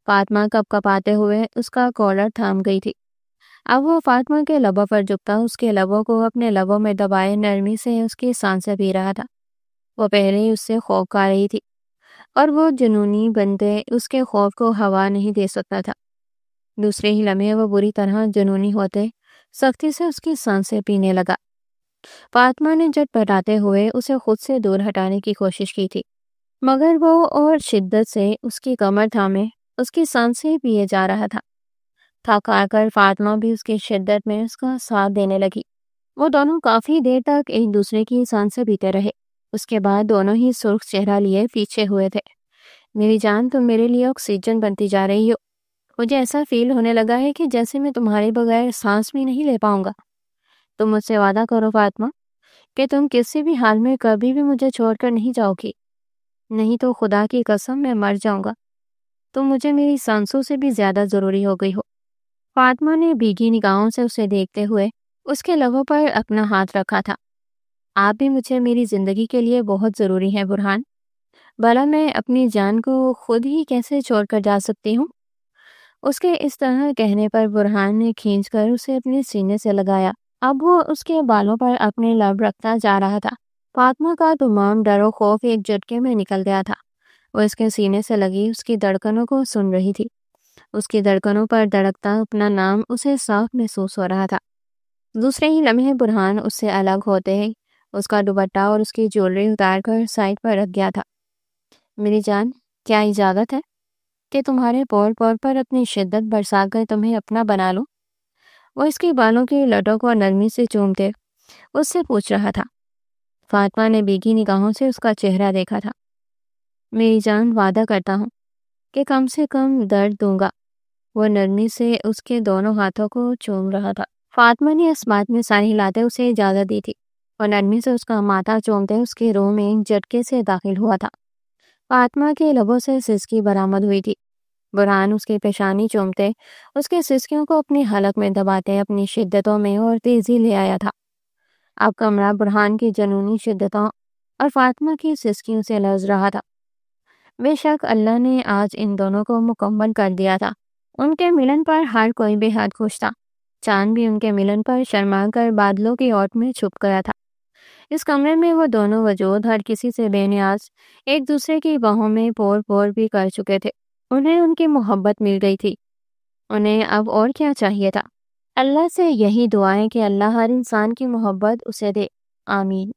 [SPEAKER 1] فاطمہ کپ کپاتے ہوئے اس کا کالر تھام گئی تھی۔ اب وہ فاطمہ کے لبوں پر جھکتا اس کے لبوں کو اپنے لبوں میں دبائے نرمی سے اس کی سانسیں پی رہا تھا۔ وہ پہلے ہی اس سے خوف کھا رہی تھی اور وہ جنونی بنتے اس کے خوف کو ہوا نہیں دے سکتا تھا۔ دوسرے ہی لمحے وہ بری طرح جنونی ہوتے سختی سے اس کی سانسیں پینے لگا۔ فاطمہ نے جھٹ پٹاتے ہوئے اسے خود سے دور ہٹانے کی کوشش کی تھی، مگر وہ اور شدت سے اس کی کمر تھامے اس کی سانسیں پیے جا رہا تھا۔ تھک آ کر فاطمہ بھی اس کی شدت میں اس کا ساتھ دینے لگی۔ وہ دونوں کافی دیر تک ایک دوسرے کی سانسیں پیتے رہے۔ اس کے بعد دونوں ہی سرخ چہرہ لیے پیچھے ہوئے تھے۔ میری جان، تم میرے لیے آکسیجن بنتی جا رہی ہو۔ مجھے ایسا فیل ہونے لگا ہے کہ جیسے میں تمہارے بغیر سانس بھی نہیں لے پاؤں گا۔ تم مجھ سے وعدہ کرو فاطمہ کہ تم کسی بھی حال میں کبھی بھی مجھے چھوڑ کر نہیں جاؤ گی، نہیں تو خدا کی قسم میں مر جاؤں گا۔ تم مجھے میری سانسوں سے بھی زیادہ ضروری ہو گئی ہو۔ فاطمہ نے بھیگی نگاہوں سے اسے دیکھتے ہوئے اس کے لبوں پر اپنا ہاتھ رکھا تھا۔ آپ بھی مجھے میری زندگی کے لیے بہت ضروری ہیں برہان، بھلا میں اپنی جان کو خود ہی کیسے چھوڑ کر جا سکتی ہوں؟ اس کے اس طرح کہنے پر برہان نے کھینچ کر اسے اپنے سینے سے لگایا۔ اب وہ اس کے بالوں پر اپنے لب رکھتا جا رہا تھا۔ فاطمہ کا تمام ڈر و خوف ایک جھٹکے میں نکل گیا تھا۔ وہ اس کے سینے سے لگی اس کی دھڑکنوں کو سن رہی تھی۔ اس کی دھڑکنوں پر دھڑکتا اپنا نام اسے صاف محسوس ہو رہا تھا۔ دوسرے ہی لمحے برہان اس سے الگ ہوتے ہی اس کا دوپٹہ اور اس کی جیولری اتار کر سائڈ پر رکھ گیا تھا۔ میری جان، کیا اجازت ہے کہ تمہارے پور پور پر اپنی شدت برسا کر تمہیں اپنا بنا لوں؟ وہ اس کی بالوں کی لٹوں کو نرمی سے چومتے اس سے پوچھ رہا تھا۔ فاطمہ نے بھیگی نگاہوں سے اس کا چہرہ دیکھا تھا۔ میری جان، وعدہ کرتا ہوں کہ کم سے کم درد دوں گا، وہ نرمی سے اس کے دونوں ہاتھوں کو چوم رہا تھا۔ فاطمہ نے اس بات میں سر ہلاتے اسے اجازت دی تھی اور نرمی سے اس کا ماتھا چومتے اس کی روح میں ایک جھٹکے سے داخل ہوا تھا۔ فاطمہ کے لبوں سے سسکی برآمد ہوئی تھی۔ برہان اس کی پیشانی چومتے اس کے سسکیوں کو اپنی حلق میں دباتے اپنی شدتوں میں اور تیزی لے آیا تھا۔ اب کمرہ برہان کی جنونی شدتوں اور فاطمہ کی سسکیوں سے لرز رہا تھا۔ بے شک اللہ نے آج ان دونوں کو مکمل کر دیا تھا۔ ان کے ملن پر ہر کوئی بے حد خوش تھا۔ چاند بھی ان کے ملن پر شرما کر بادلوں کی اوٹ میں چھپ گیا تھا۔ اس کمرے میں وہ دونوں وجود ہر کسی سے بے نیاز ایک دوسرے کی باہوں میں پور پور بھی کر چکے تھے۔ انہیں ان کی محبت مل گئی تھی۔ انہیں اب اور کیا چاہیے تھا؟ اللہ سے یہی دعا ہے کہ اللہ ہر انسان کی محبت اسے دے۔ آمین۔